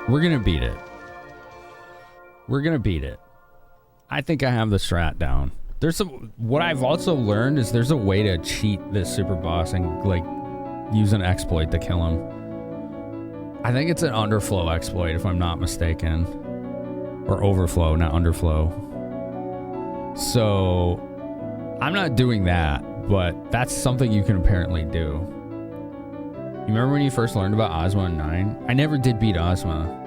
We're gonna beat it. We're gonna beat it. I think I have the strat down. There's some. What I've also learned is there's a way to cheat this super boss and like use an exploit to kill him. I think it's an underflow exploit if I'm not mistaken, or overflow, not underflow. So I'm not doing that, but that's something you can apparently do. You remember when you first learned about Ozma in 9? I never did beat Ozma.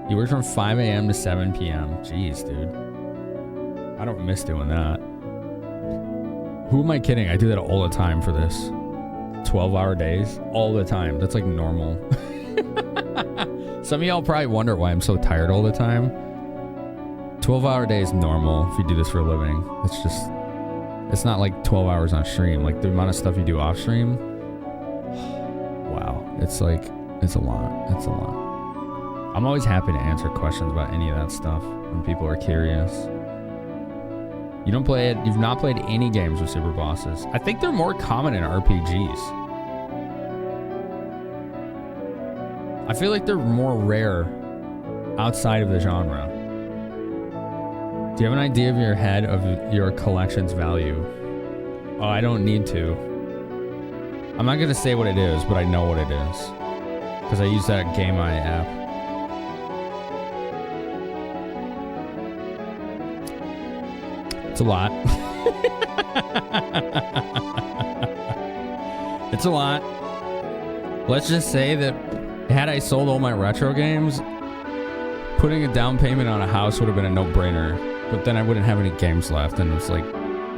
You worked from 5 a.m. to 7 p.m. Jeez, dude. I don't miss doing that. Who am I kidding? I do that all the time for this. 12-hour days? All the time. That's like normal. Some of y'all probably wonder why I'm so tired all the time. 12-hour day is normal if you do this for a living. It's just... It's not like 12 hours on stream. Like the amount of stuff you do off stream... Wow. It's like... It's a lot. It's a lot. I'm always happy to answer questions about any of that stuff when people are curious. You don't play it. You've not played any games with super bosses. I think they're more common in RPGs. I feel like they're more rare outside of the genre. Do you have an idea of your head of your collection's value? Oh, I don't need to. I'm not gonna say what it is, but I know what it is because I use that GameEye app. It's a lot. It's a lot. Let's just say that had I sold all my retro games, putting a down payment on a house would have been a no-brainer. But then I wouldn't have any games left, and it's like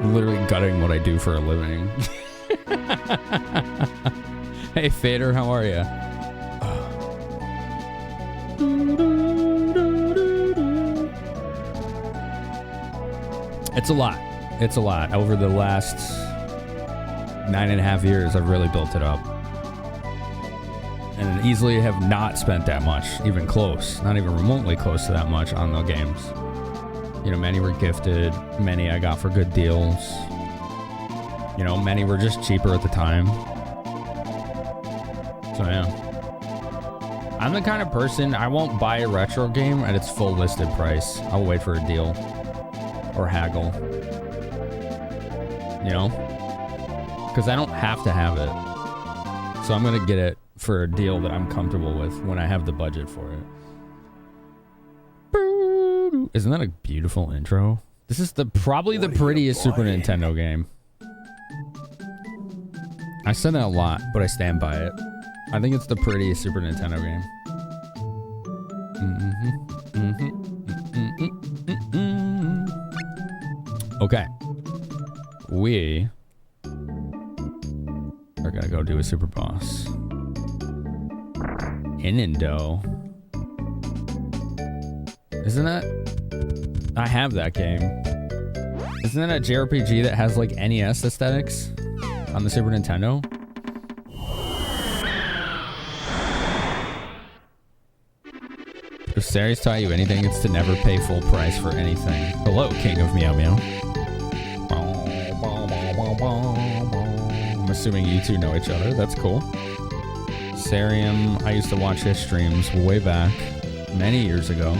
literally gutting what I do for a living. Hey, Fader, how are you? It's a lot. It's a lot. Over the last 9.5 years, I've really built it up. And easily have not spent that much, even close, not even remotely close to that much on the games. You know, many were gifted, many I got for good deals. You know, many were just cheaper at the time. So yeah. I'm the kind of person, I won't buy a retro game at its full listed price. I'll wait for a deal. Or haggle. You know? Because I don't have to have it. So I'm going to get it for a deal that I'm comfortable with when I have the budget for it. Isn't that a beautiful intro? This is probably the prettiest Super Nintendo game. I said that a lot, but I stand by it. I think it's the prettiest Super Nintendo game. Okay. We are gonna go do a super boss. Inendo. Isn't that... I have that game. Isn't that a JRPG that has like NES aesthetics on the Super Nintendo? If Sari's taught you anything, it's to never pay full price for anything. Hello, King of Meow Meow. I'm assuming you two know each other. That's cool. Sarium, I used to watch his streams way back, many years ago.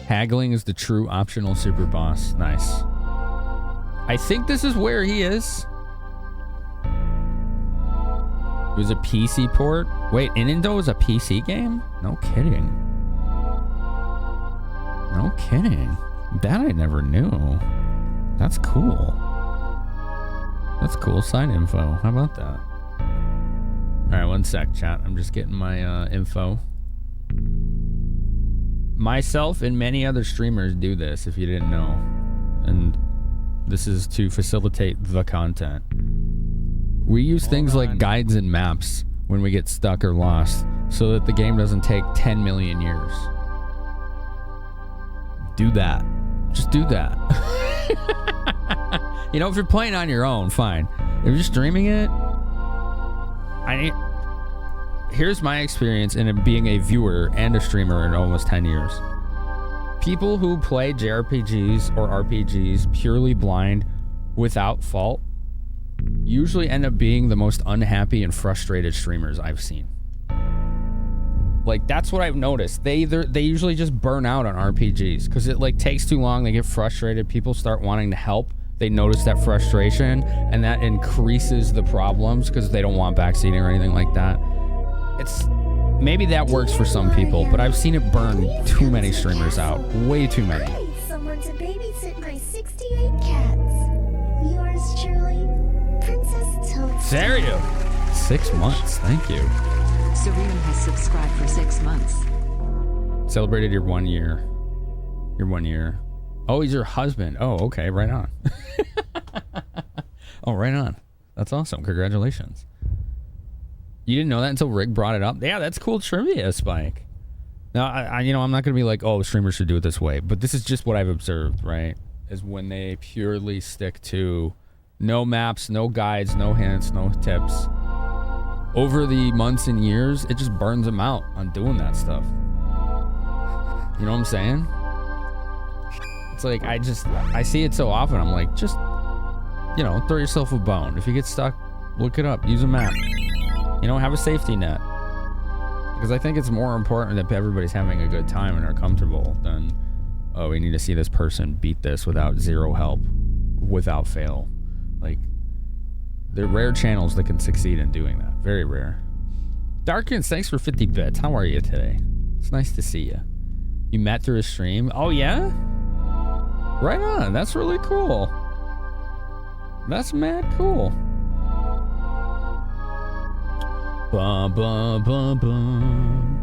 Haggling is the true optional super boss. Nice. I think this is where he is. It was a PC port. Wait, Inendo was a PC game? No kidding. No kidding. That I never knew. That's cool. That's cool side info. How about that? Alright, one sec, chat. I'm just getting my info. Myself and many other streamers do this, if you didn't know. And this is to facilitate the content. We use things like guides and maps when we get stuck or lost, so that the game doesn't take 10 million years. Do that. Just do that. You know, if you're playing on your own, fine. If you're streaming it, here's my experience in being a viewer and a streamer in almost 10 years. People who play JRPGs or RPGs purely blind without fault usually end up being the most unhappy and frustrated streamers I've seen. Like, that's what I've noticed. They usually just burn out on RPGs because it like takes too long. They get frustrated. People start wanting to help. They notice that frustration, and that increases the problems because they don't want backseating or anything like that. It's maybe that works for some people, but I've seen it burn too many streamers out. Way too many. I need someone to babysit my 68 cats. Yours truly, Princess Toadstool. Serio? 6 months. Thank you. Serena has subscribed for 6 months. Celebrated your 1 year. Your 1 year. Oh, he's your husband. Oh, okay. Right on. Oh, right on. That's awesome. Congratulations. You didn't know that until Rick brought it up? Yeah, that's cool trivia, Spike. Now, I'm not going to be like, oh, streamers should do it this way. But this is just what I've observed, right? Is when they purely stick to no maps, no guides, no hints, no tips. Over the months and years, it just burns them out on doing that stuff. You know what I'm saying? It's like, I see it so often. I'm like, just, throw yourself a bone. If you get stuck, look it up. Use a map. Have a safety net. Because I think it's more important that everybody's having a good time and are comfortable than, oh, we need to see this person beat this without zero help, without fail. Like, there are rare channels that can succeed in doing that. Very rare. Darkins, thanks for 50 bits. How are you today? It's nice to see you. You met through a stream? Oh, yeah? Right on. That's really cool. That's mad cool. Bum, bum, bum, bum.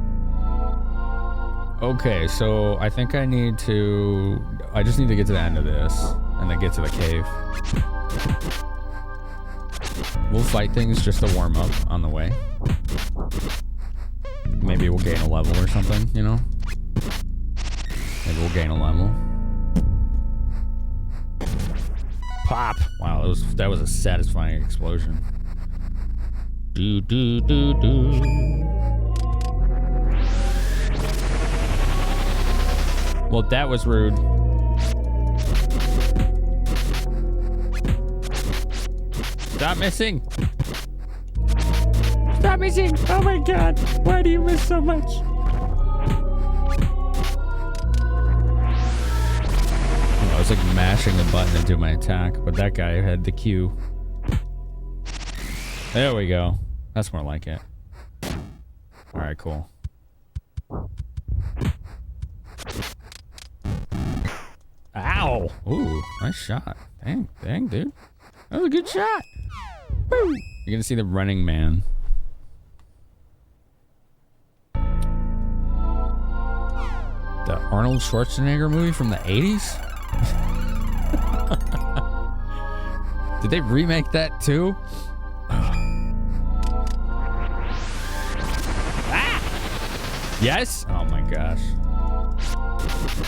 Okay, so I think I just need to get to the end of this and then get to the cave. We'll fight things just to warm up on the way. Maybe we'll gain a level or something, Maybe we'll gain a level. Pop! Wow, that was a satisfying explosion. Do do do do. Well, that was rude. Stop missing! Stop missing! Oh my god! Why do you miss so much? I was like mashing the button to do my attack, but that guy had the Q. There we go. That's more like it. Alright, cool. Ow! Ooh, nice shot. Dang, dude. That was a good shot. Woo! You're gonna see the Running Man. The Arnold Schwarzenegger movie from the 80s? Did they remake that too? Ah! Yes? Oh my gosh.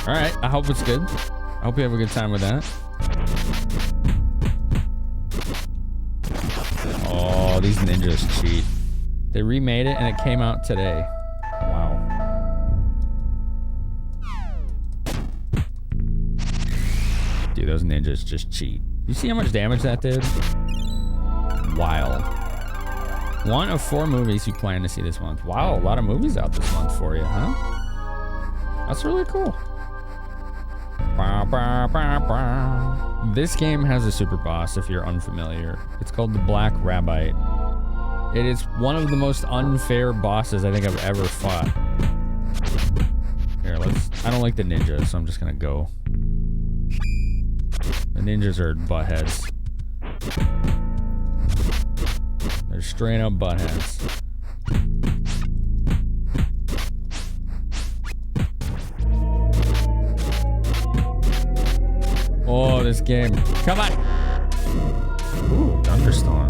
Alright, I hope it's good. I hope you have a good time with that. Oh, these ninjas cheat. They remade it and it came out today. Wow. Dude, those ninjas just cheat. You see how much damage that did? Wild. 1 of 4 movies you plan to see this month. Wow, a lot of movies out this month for you, huh? That's really cool. This game has a super boss if you're unfamiliar. It's called the Black Rabbite. It is one of the most unfair bosses I think I've ever fought. Here, I don't like the ninjas, so I'm just gonna go. The ninjas are buttheads. They're straight up buttheads. Oh, this game. Come on. Ooh, Thunderstorm.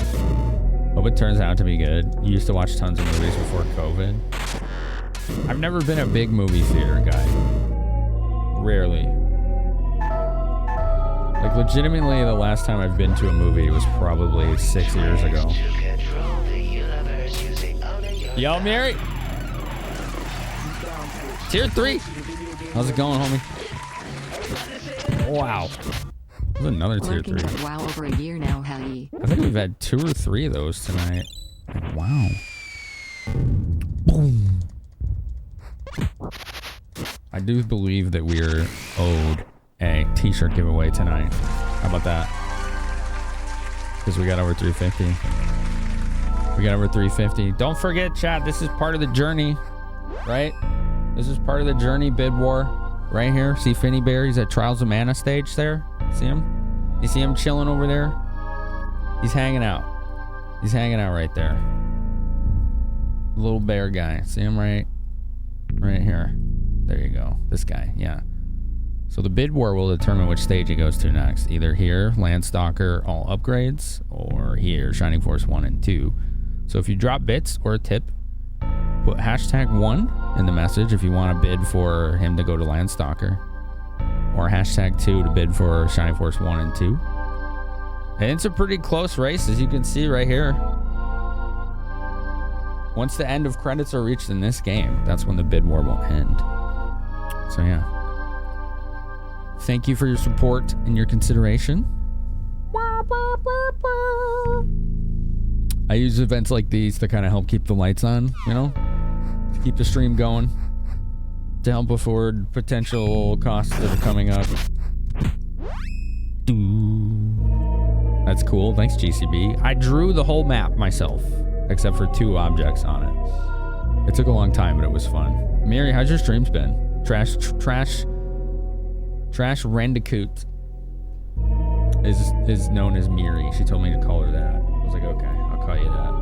Hope it turns out to be good. You used to watch tons of movies before COVID. I've never been a big movie theater guy. Rarely. Like, legitimately, the last time I've been to a movie was probably 6 years ago. Yo, Mary. Tier 3. How's it going, homie? Wow. There's another tier 3. Wow, over a year now, Hallie. I think we've had 2 or 3 of those tonight. Wow. Boom. I do believe that we're owed a t-shirt giveaway tonight. How about that? Because we got over 350. We got over 350. Don't forget, chat, this is part of the journey, right? This is part of the journey, bid war. Right here. See Finny Bear? He's at Trials of Mana stage there. See him? You see him chilling over there? He's hanging out. He's hanging out right there. Little bear guy. See him right here. There you go. This guy. Yeah. So the bid war will determine which stage he goes to next. Either here, Landstalker, all upgrades, or here, Shining Force 1 and 2. So if you drop bits or a tip, put #1 in the message if you want to bid for him to go to Landstalker. Or #2 to bid for Shining Force 1 and 2. And it's a pretty close race, as you can see right here. Once the end of credits are reached in this game, that's when the bid war will end. So yeah. Thank you for your support and your consideration. I use events like these to kind of help keep the lights on, you know? To keep the stream going. To help afford potential costs that are coming up. That's cool. Thanks, GCB. I drew the whole map myself, except for 2 objects on it. It took a long time, but it was fun. Mary, how's your streams been? Trash Rendicoot is known as Miri. She told me to call her that. I was like, okay, I'll call you that.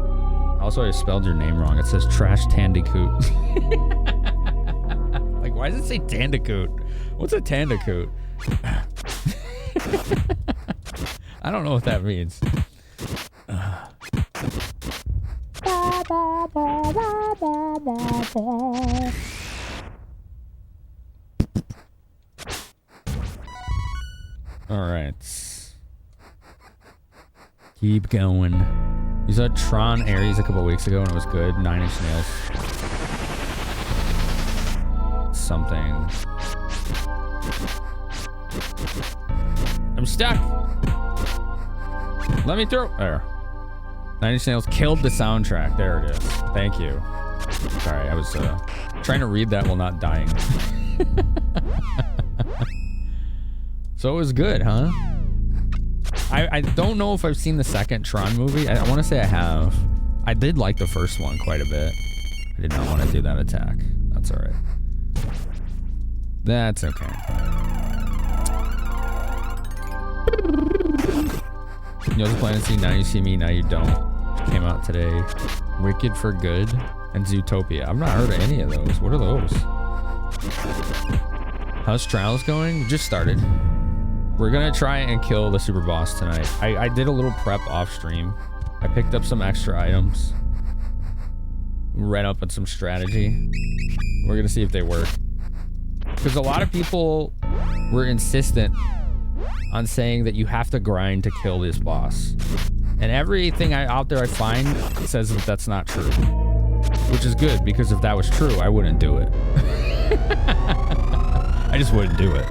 Also, I spelled your name wrong. It says Trash Tandicoot. Like, why does it say Tandicoot? What's a Tandicoot? I don't know what that means. All right. Keep going. You saw Tron Ares a couple weeks ago and it was good. 9 Inch Nails. Something. I'm stuck. Let me through. There. 9 Inch Nails killed the soundtrack. There it is. Thank you. Sorry, I was trying to read that while not dying. So it was good, huh? I don't know if I've seen the second Tron movie. I want to say I have. I did like the first one quite a bit. I did not want to do that attack. That's all right. That's okay. You also plan to see Now You See Me, Now You Don't. Which came out today. Wicked for Good and Zootopia. I've not heard of any of those. What are those? How's Trials going? We just started. We're gonna try and kill the super boss tonight. I did a little prep off stream. I picked up some extra items. Read up on some strategy. We're gonna see if they work. Because a lot of people were insistent on saying that you have to grind to kill this boss. And everything out there I find says that that's not true. Which is good, because if that was true, I wouldn't do it. I just wouldn't do it.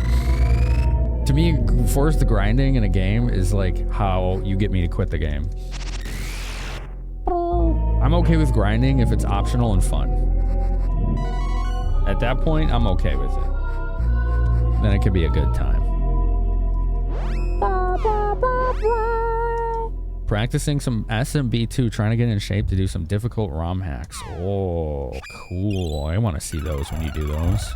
To me, forced grinding in a game is like how you get me to quit the game. I'm okay with grinding if it's optional and fun. At that point, I'm okay with it. Then it could be a good time. Practicing some SMB2, trying to get in shape to do some difficult ROM hacks. Oh, cool. I want to see those when you do those.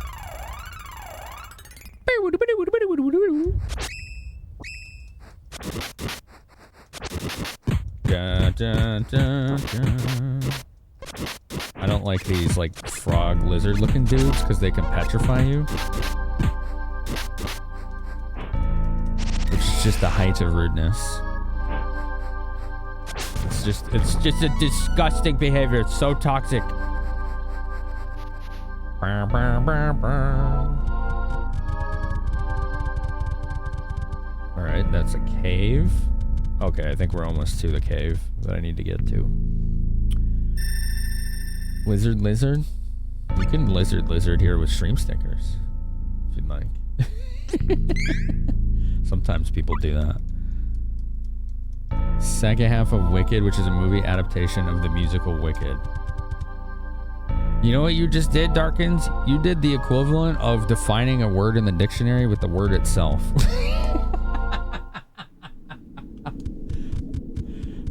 I don't like these like frog lizard looking dudes because they can petrify you. Which is just the height of rudeness. It's just a disgusting behavior. It's so toxic. Alright, that's a cave. Okay, I think we're almost to the cave that I need to get to. Lizard? You can lizard here with stream stickers. If you'd like. Sometimes people do that. Second half of Wicked, which is a movie adaptation of the musical Wicked. You know what you just did, Darkins? You did the equivalent of defining a word in the dictionary with the word itself.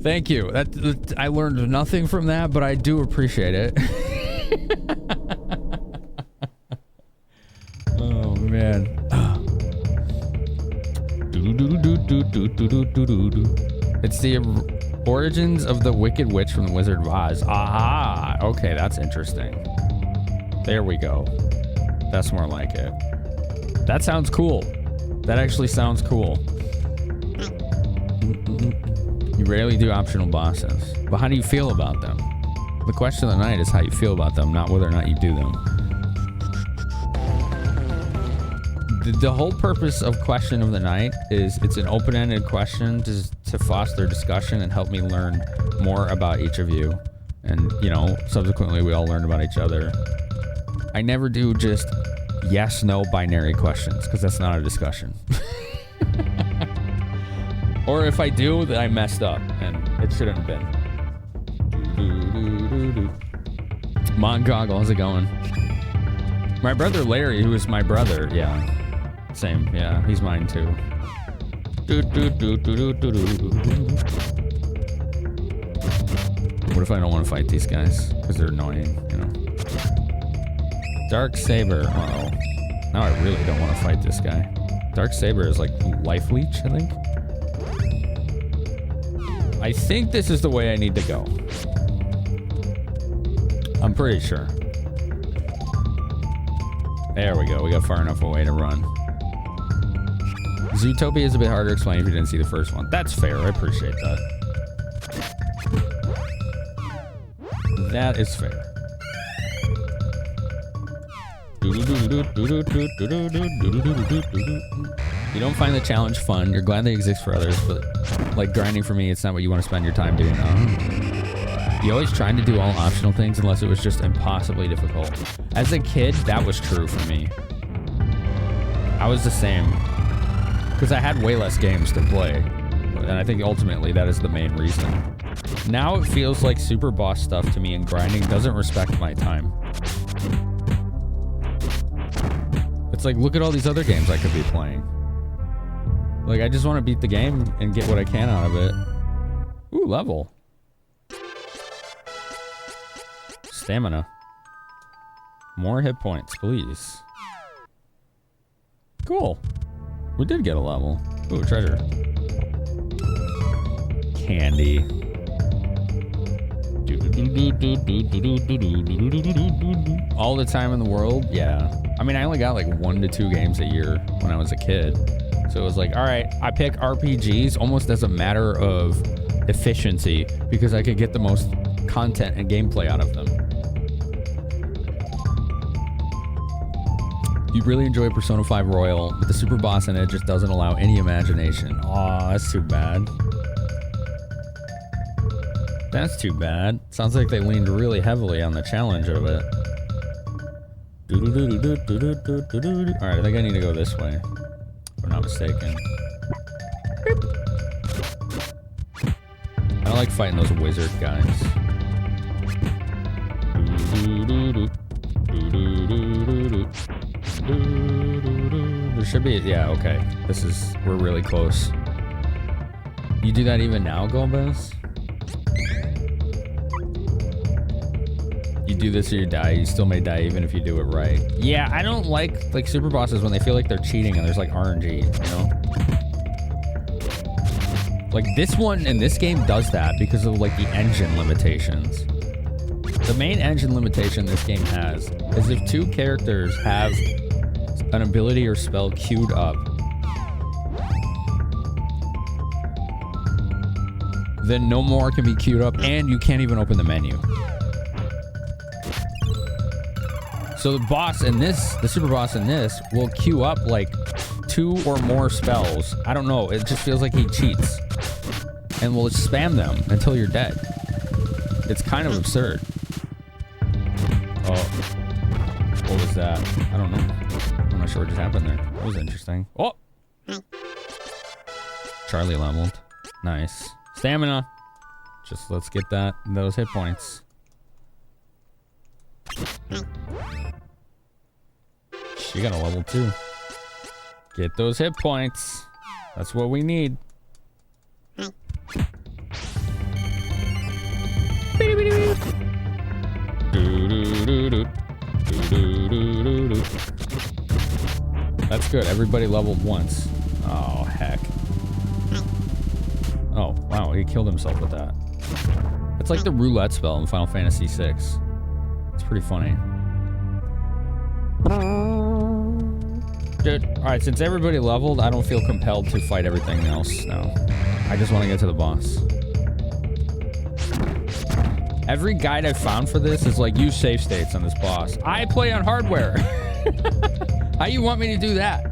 Thank you. That I learned nothing from that, but I do appreciate it. Oh man. It's the origins of the Wicked Witch from the Wizard of Oz. Aha! Okay, that's interesting. There we go. That's more like it. That sounds cool. That actually sounds cool. You rarely do optional bosses. But how do you feel about them? The question of the night is how you feel about them, not whether or not you do them. The whole purpose of question of the night is it's an open-ended question to foster discussion and help me learn more about each of you. And, you know, subsequently we all learn about each other. I never do just yes, no binary questions because that's not a discussion. Or if I do, then I messed up and it shouldn't have been. Mongoggle, how's it going? My brother Larry, who is my brother, yeah. Same, yeah, he's mine too. What if I don't want to fight these guys? Because they're annoying, you know. Dark Saber, uh-oh. Now I really don't want to fight this guy. Dark Saber is like life leech, I think. I think this is the way I need to go. I'm pretty sure. There we go, we got far enough away to run. Zootopia is a bit harder to explain if you didn't see the first one. That's fair, I appreciate that. That is fair. You don't find the challenge fun. You're glad they exist for others, but like grinding for me, it's not what you want to spend your time doing. You always trying to do all optional things unless it was just impossibly difficult. As a kid, that was true for me. I was the same. Because I had way less games to play. And I think ultimately that is the main reason. Now it feels like super boss stuff to me, and grinding doesn't respect my time. It's like, look at all these other games I could be playing. Like, I just want to beat the game and get what I can out of it. Ooh, level. Stamina. More hit points, please. Cool. We did get a level. Ooh, treasure. Candy. All the time in the world? Yeah. I mean, I only got like 1 to 2 games a year when I was a kid. So it was like, all right, I pick RPGs almost as a matter of efficiency because I could get the most content and gameplay out of them. You really enjoy Persona 5 Royal, but the super boss in it just doesn't allow any imagination. Aw, that's too bad. That's too bad. Sounds like they leaned really heavily on the challenge of it. Alright, I think I need to go this way. If I'm not mistaken. I don't like fighting those wizard guys. There should be, yeah, okay. We're really close. You do that even now, Golbez? You do this or you die. You still may die even if you do it right. Yeah, I don't like super bosses when they feel like they're cheating and there's like RNG, you know? Like this one in this game does that because of like the engine limitations. The main engine limitation this game has is if 2 characters have an ability or spell queued up, then no more can be queued up and you can't even open the menu. So the boss in this, the super boss in this, will queue up like 2 or more spells. I don't know, it just feels like he cheats. And will spam them until you're dead. It's kind of absurd. Oh. What was that? I don't know. I'm not sure what just happened there. That was interesting. Oh! Charlie leveled. Nice. Stamina. Just let's get those hit points. Nice. You got a level 2. Get those hit points. That's what we need. That's good. Everybody leveled once. Oh, heck. Oh, wow. He killed himself with that. It's like the roulette spell in Final Fantasy VI. It's pretty funny. Dude, alright, since everybody leveled, I don't feel compelled to fight everything else now. I just want to get to the boss. Every guide I found for this is like, use save states on this boss. I play on hardware. How you want me to do that?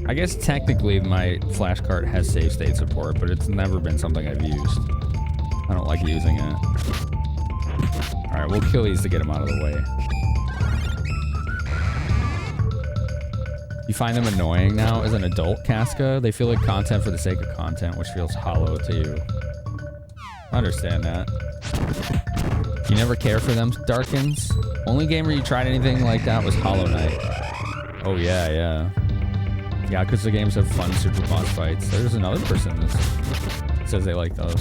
I guess technically my flash card has save state support, but it's never been something I've used. I don't like using it. Alright, we'll kill these to get them out of the way. You find them annoying now as an adult, Casca? They feel like content for the sake of content, which feels hollow to you. I understand that. You never care for them, Darkins? Only game where you tried anything like that was Hollow Knight. Oh, yeah, yeah. Yeah, because the games have fun super boss fights. There's another person that says they like those.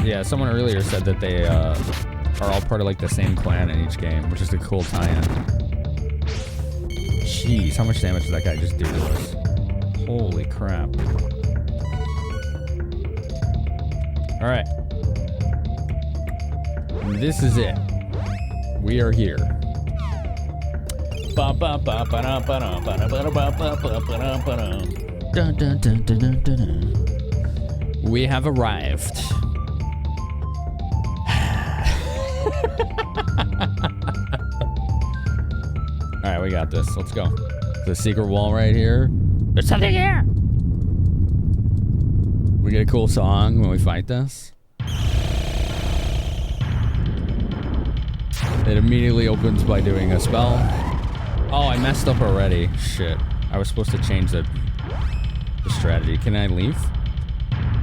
Yeah, someone earlier said that they are all part of like the same clan in each game, which is a cool tie-in. Jeez, how much damage did that guy just do to us? Holy crap. Alright. This is it. We are here. We have arrived. Alright, we got this. Let's go. The secret wall right here. There's something here! We get a cool song when we fight this. It immediately opens by doing a spell. Oh, I messed up already. Shit. I was supposed to change the strategy. Can I leave?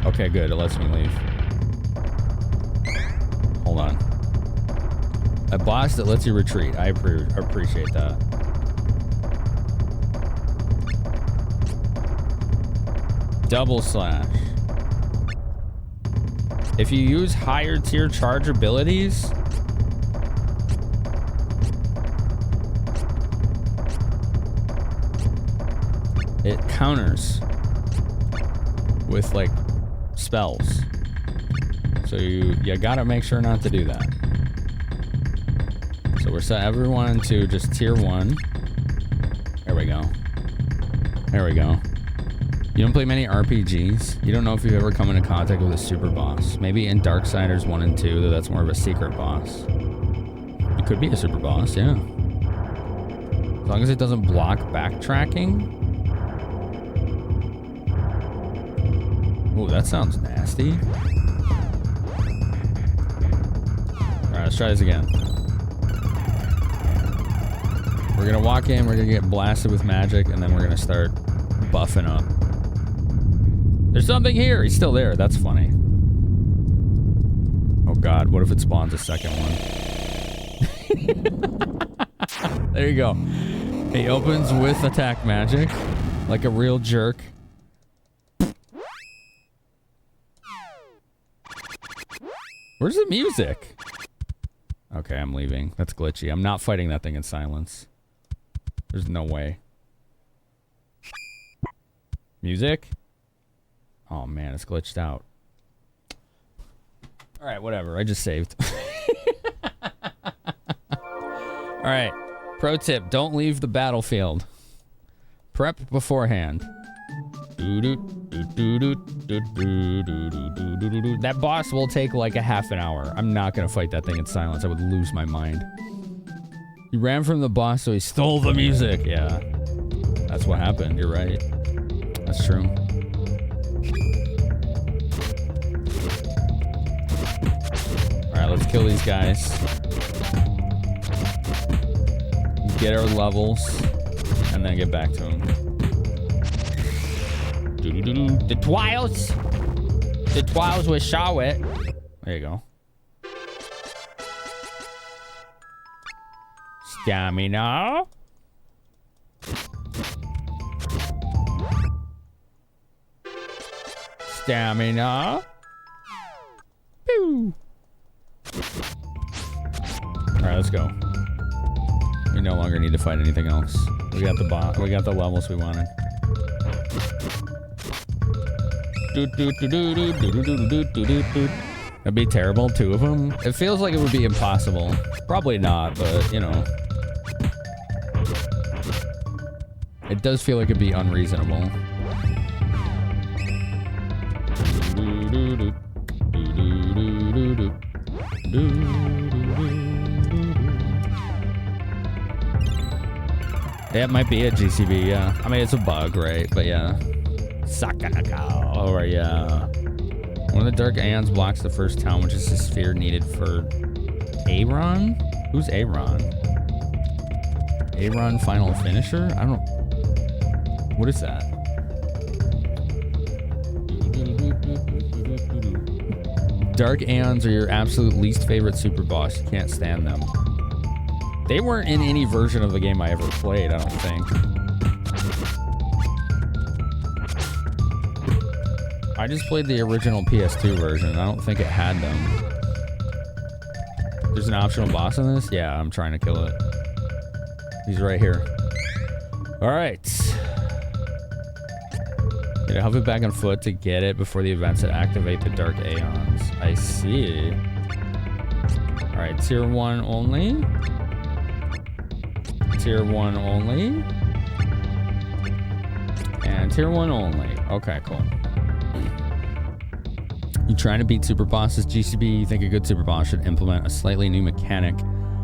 Okay, good. It lets me leave. Hold on. A boss that lets you retreat. I appreciate that. Double slash. If you use higher tier charge abilities, it counters with like spells. So you gotta make sure not to do that. So we're set everyone to just tier 1. There we go. There we go. You don't play many RPGs. You don't know if you've ever come into contact with a super boss. Maybe in Darksiders 1 and 2, though that's more of a secret boss. It could be a super boss, yeah. As long as it doesn't block backtracking. Ooh, that sounds nasty. Alright, let's try this again. We're gonna walk in, we're gonna get blasted with magic, and then we're gonna start buffing up. There's something here! He's still there, that's funny. Oh god, what if it spawns a second one? There you go. He opens with attack magic, like a real jerk. Where's the music? Okay, I'm leaving. That's glitchy. I'm not fighting that thing in silence. There's no way. Music? Oh man, it's glitched out. Alright, whatever. I just saved. Alright. Pro tip, don't leave the battlefield. Prep beforehand. That boss will take like a half an hour. I'm not gonna fight that thing in silence. I would lose my mind. He ran from the boss, so he stole the music. Yeah. That's what happened. You're right. That's true. Alright, let's kill these guys. Get our levels. And then get back to them. The Twiles! The Twiles with Shawit. There you go. Stamina. Stamina. Pew. Alright, let's go. We no longer need to fight anything else. We got the we got the levels we wanted. That'd be terrible, 2 of them. It feels like it would be impossible. Probably not, but you know. It does feel like it'd be unreasonable. Yeah, it might be a GCB, yeah. I mean, it's a bug, right? But yeah. Sakanaka. Oh, yeah. One of the Dark Aeons blocks the first town, which is the sphere needed for Aaron? Who's Aaron? Aaron Final Finisher? I don't... What is that? Dark Aeons are your absolute least favorite super boss. You can't stand them. They weren't in any version of the game I ever played, I don't think. I just played the original PS2 version. I don't think it had them. There's an optional boss in this? Yeah, I'm trying to kill it. He's right here. Alright. Gotta hover back and foot to get it before the events that activate the Dark Aeons. I see. Alright, tier 1 only. Tier 1 only. And tier 1 only. Okay, cool. You trying to beat super bosses, GCB? You think a good super boss should implement a slightly new mechanic,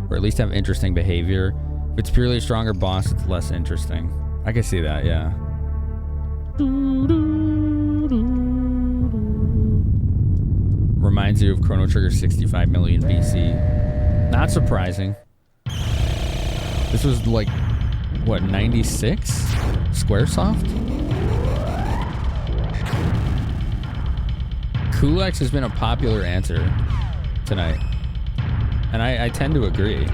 or at least have interesting behavior? If it's purely a stronger boss, it's less interesting. I can see that, yeah. Reminds you of Chrono Trigger 65 million BC. Not surprising. This was like, what, 96? Squaresoft? Kulaks has been a popular answer tonight. And I tend to agree.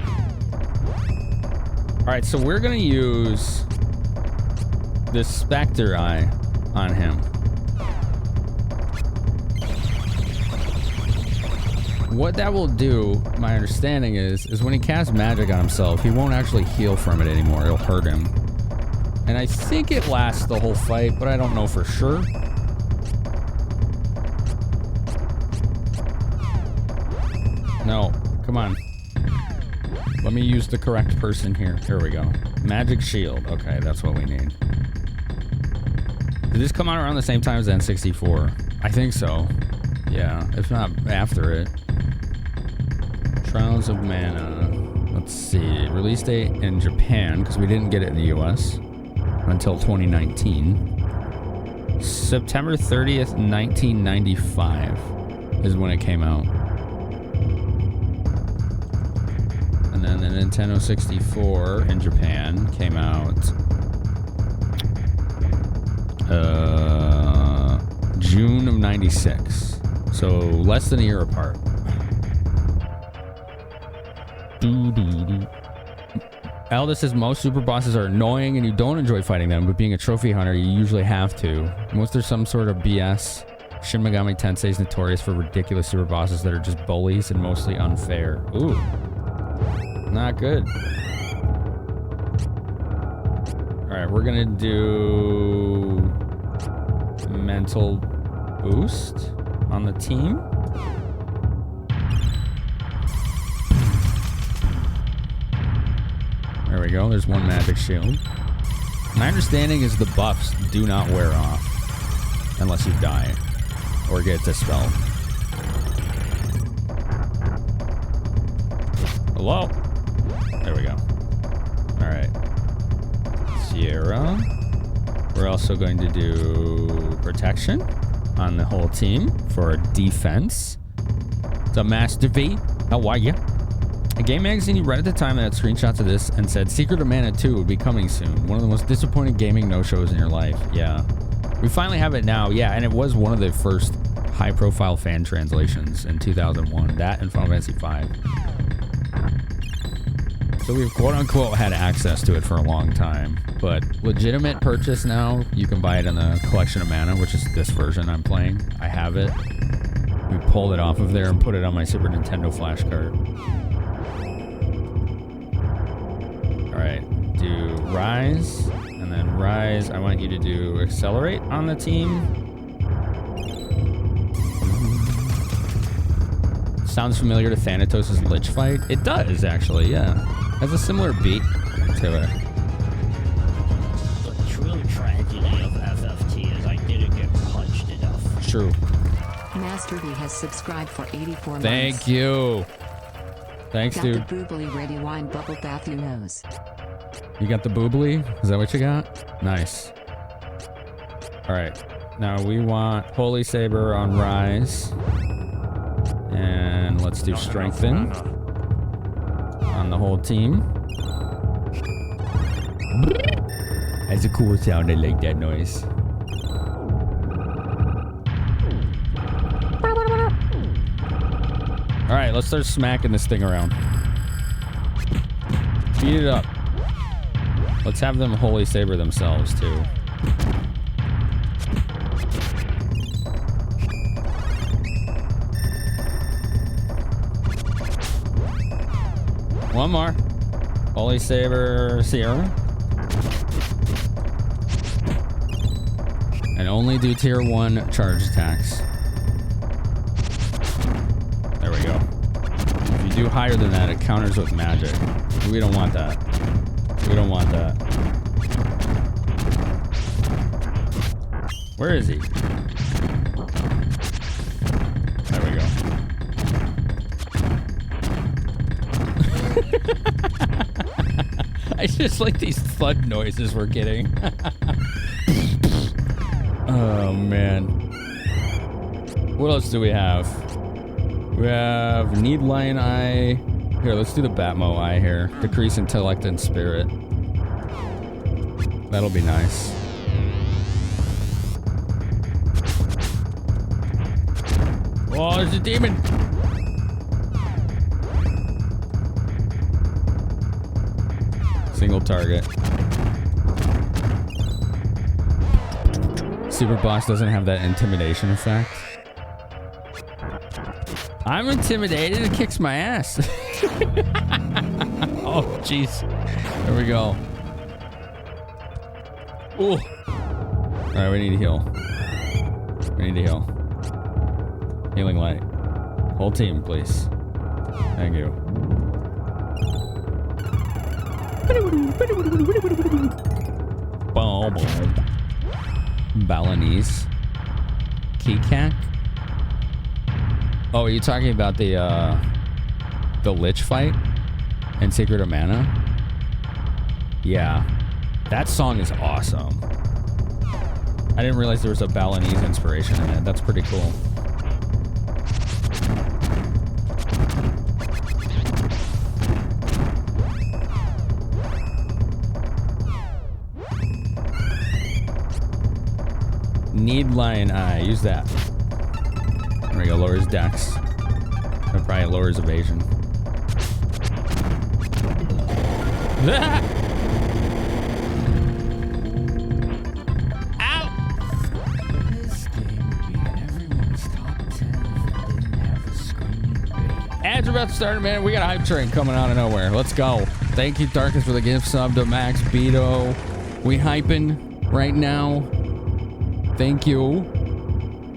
Alright, so we're gonna use the Spectre Eye on him. What that will do, my understanding is when he casts magic on himself, he won't actually heal from it anymore. It'll hurt him. And I think it lasts the whole fight, but I don't know for sure. No, come on. Let me use the correct person here. Here we go. Magic Shield. Okay, that's what we need. Did this come out around the same time as N64? I think so. Yeah, if not after it. Trials of Mana. Let's see. Release date in Japan, because we didn't get it in the US until 2019. September 30th, 1995 is when it came out. And then the Nintendo 64 in Japan came out June of 96. So less than a year apart. Alda says most super bosses are annoying and you don't enjoy fighting them, but being a trophy hunter, you usually have to. Unless there's some sort of BS. Shin Megami Tensei is notorious for ridiculous super bosses that are just bullies and mostly unfair. Ooh. Not good. Alright, we're gonna do mental boost on the team. There we go. There's one magic shield. My understanding is the buffs do not wear off unless you die or get dispelled. Hello? There we go. All right. Sierra. We're also going to do protection on the whole team for defense. It's a Master V. How are you? A game magazine you read at the time that had screenshots of this and said Secret of Mana 2 would be coming soon. One of the most disappointing gaming no-shows in your life. Yeah. We finally have it now. Yeah, and it was one of the first high-profile fan translations in 2001. That and Final Fantasy V. So we've quote-unquote had access to it for a long time. But legitimate purchase now, you can buy it in the Collection of Mana, which is this version I'm playing. I have it. We pulled it off of there and put it on my Super Nintendo flash card. Alright, do Rise, and then Rise, I want you to do Accelerate on the team. Sounds familiar to Thanatos' Lich fight? It does, actually, yeah. Has a similar beat to it. The true tragedy of FFT is I didn't get punched enough. True. Master B has subscribed for 84 months. Thank you. Thanks, Got dude. the boobly ready wine bubble bath you knows. You got the boobly? Is that what you got? Nice. Alright. Now we want Holy Saber on Rise. And let's do Strengthen on the whole team. That's a cool sound. I like that noise. Alright, let's start smacking this thing around. Beat it up. Let's have them Holy Saber themselves, too. One more. Holy Saber Sierra. And only do tier 1 charge attacks. There we go. If you do higher than that, it counters with magic. We don't want that. We don't want that. Where is he? There we go. I just like these thud noises we're getting. Oh, man. What else do we have? We have Need Lion Eye. Here, let's do the Batmo Eye here. Decrease intellect and spirit. That'll be nice. Oh, there's a demon! Single target. Super Boss doesn't have that intimidation effect. I'm intimidated. It kicks my ass. Oh, jeez. There we go. Ooh. All right, we need to heal. We need to heal. Healing light. Whole team, please. Thank you. Balinese. Keycack. Oh, are you talking about the Lich fight in Secret of Mana? Yeah. That song is awesome. I didn't realize there was a Balinese inspiration in it. That's pretty cool. Need Lion Eye. Use that. There we go. Lowers dex. That probably lowers evasion. Ow! This game would be everyone's top 10 if it didn't have a screaming baby. Ads are about to start, man. We got a hype train coming out of nowhere. Let's go. Thank you, Darkus, for the gift sub to Max Beto. We hyping right now. Thank you.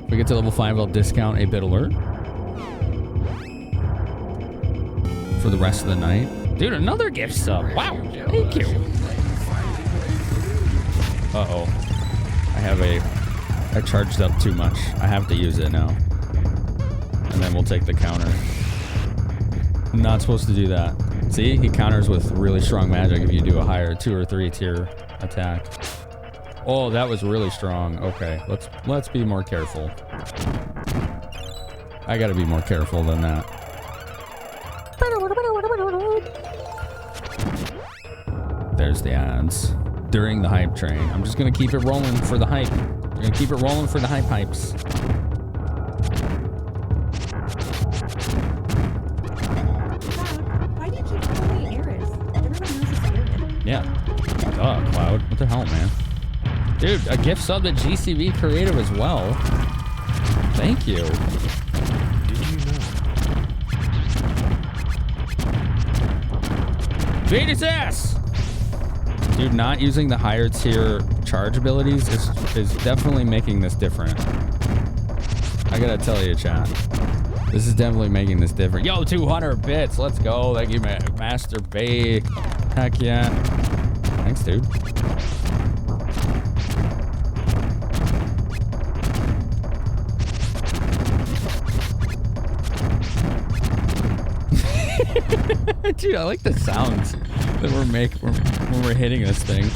If we get to level 5, I'll discount a bit alert for the rest of the night. Dude, another gift sub. Wow. Thank you. Uh-oh. I charged up too much. I have to use it now. And then we'll take the counter. I'm not supposed to do that. See? He counters with really strong magic if you do a higher 2 or 3 tier attack. Oh, that was really strong. Okay, let's be more careful. I gotta be more careful than that. There's the ads. During the hype train. I'm just gonna keep it rolling for the hype. We're gonna keep it rolling for the hypes. out, man. Dude, a gift sub to GCV Creative as well. Thank you. Did you know? Beat his ass! Dude, not using the higher tier charge abilities is definitely making this different. I gotta tell you, chat. This is definitely making this different. Yo, 200 bits. Let's go. Thank you, Master Bay. Heck yeah. Thanks, dude. Dude, I like the sounds that we're making when we're hitting this thing.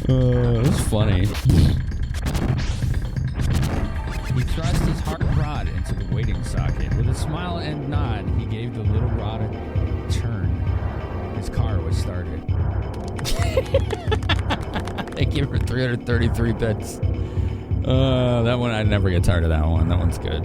That's funny. He thrust his hard rod into the waiting socket. With a smile and nod, he gave the little rod a turn. His car was started. Thank you for 333 bits. That one, I'd never get tired of that one. That one's good.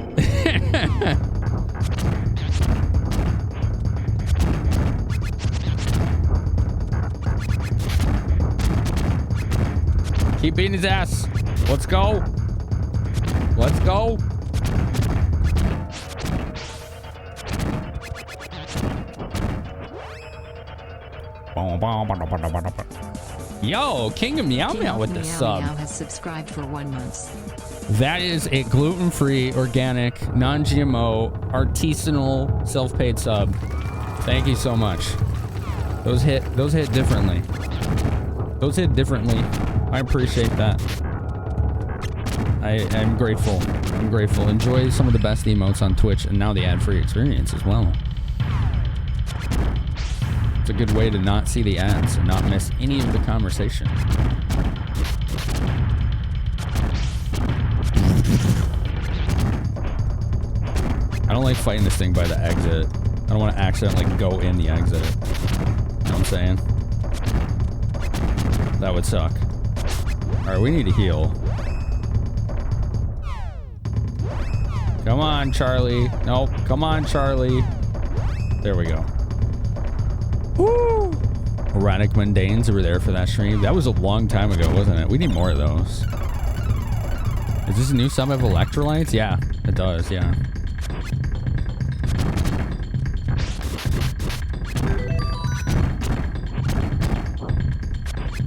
Keep beating his ass. Let's go. Let's go. Yo, King of Meow Meow with the sub. Meow has subscribed for 1 month. That is a gluten-free, organic, non-GMO, artisanal, self-paid sub. Thank you so much. Those hit differently. Those hit differently. I appreciate that. I'm grateful. I'm grateful. Enjoy some of the best emotes on Twitch and now the ad-free experience as well. It's a good way to not see the ads and not miss any of the conversation. I don't like fighting this thing by the exit. I don't want to accidentally go in the exit. You know what I'm saying? That would suck. Alright, we need to heal. Come on, Charlie. Nope. Come on, Charlie. There we go. Woo! Erratic Mundanes were there for that stream. That was a long time ago, wasn't it? We need more of those. Is this a new sub of electrolytes? Yeah, it does, yeah.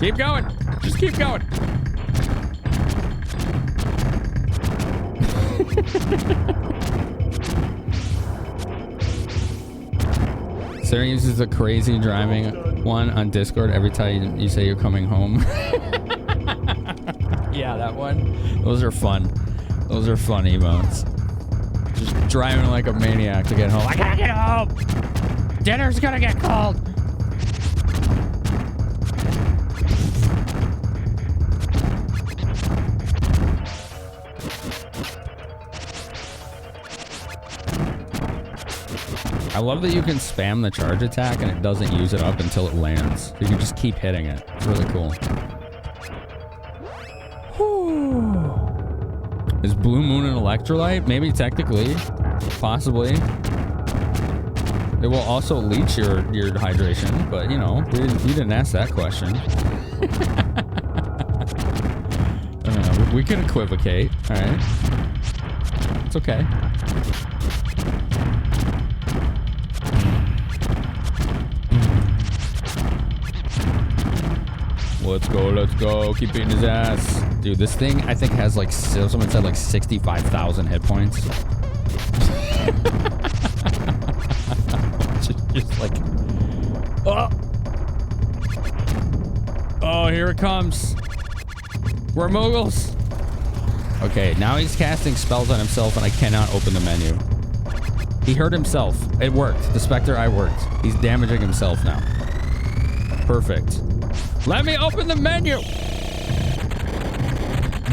Keep going. Just keep going. Sarah uses the crazy driving one on Discord every time you say you're coming home. Yeah, that one. Those are fun. Those are fun emotes. Just driving like a maniac to get home. I gotta get home. Dinner's gonna get cold. I love that you can spam the charge attack and it doesn't use it up until it lands. You can just keep hitting it. It's really cool. Whew. Is Blue Moon an electrolyte? Maybe technically. Possibly. It will also leach your hydration, but you know, you didn't ask that question. We can equivocate, alright? It's okay. Let's go, let's go. Keep beating his ass. Dude, this thing, I think, has like, someone said like 65,000 hit points. just like, oh. Oh, here it comes. We're moguls. Okay, now he's casting spells on himself and I cannot open the menu. He hurt himself. It worked. The Spectre Eye worked. He's damaging himself now. Perfect. Let me open the menu!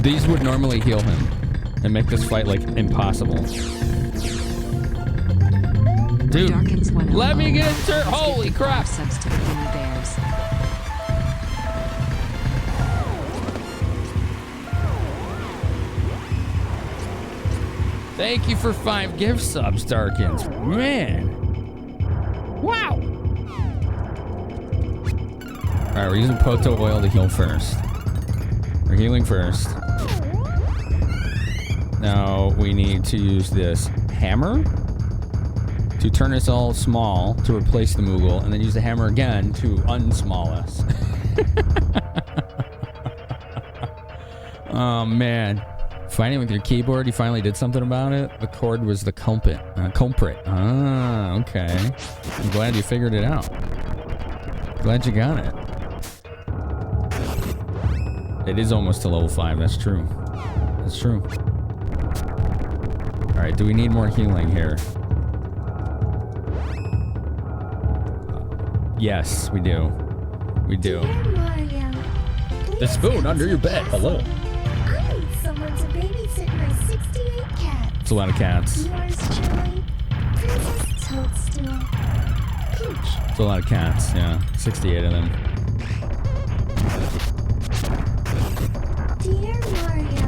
These would normally heal him and make this fight, like, impossible. Dude, let me get into... Holy crap! Subs to the Gummy Bears. Thank you for 5 gift subs, Darkins. Man. Wow. Alright, we're using Poto oil to heal first. We're healing first. Now we need to use this hammer to turn us all small to replace the Moogle, and then use the hammer again to unsmall us. Oh man. Fighting with your keyboard, you finally did something about it? The cord was the culprit. Ah, okay. I'm glad you figured it out. Glad you got it. It is almost to level 5, that's true. That's true. Alright, do we need more healing here? Yes, we do. We do. Dear Mario, The spoon under your bed. Hello. I need someone to babysit my 68 cats. It's a lot of cats. Yours truly, Princess Toadstool. Peach. It's a lot of cats, yeah. 68 of them. Dear Mario,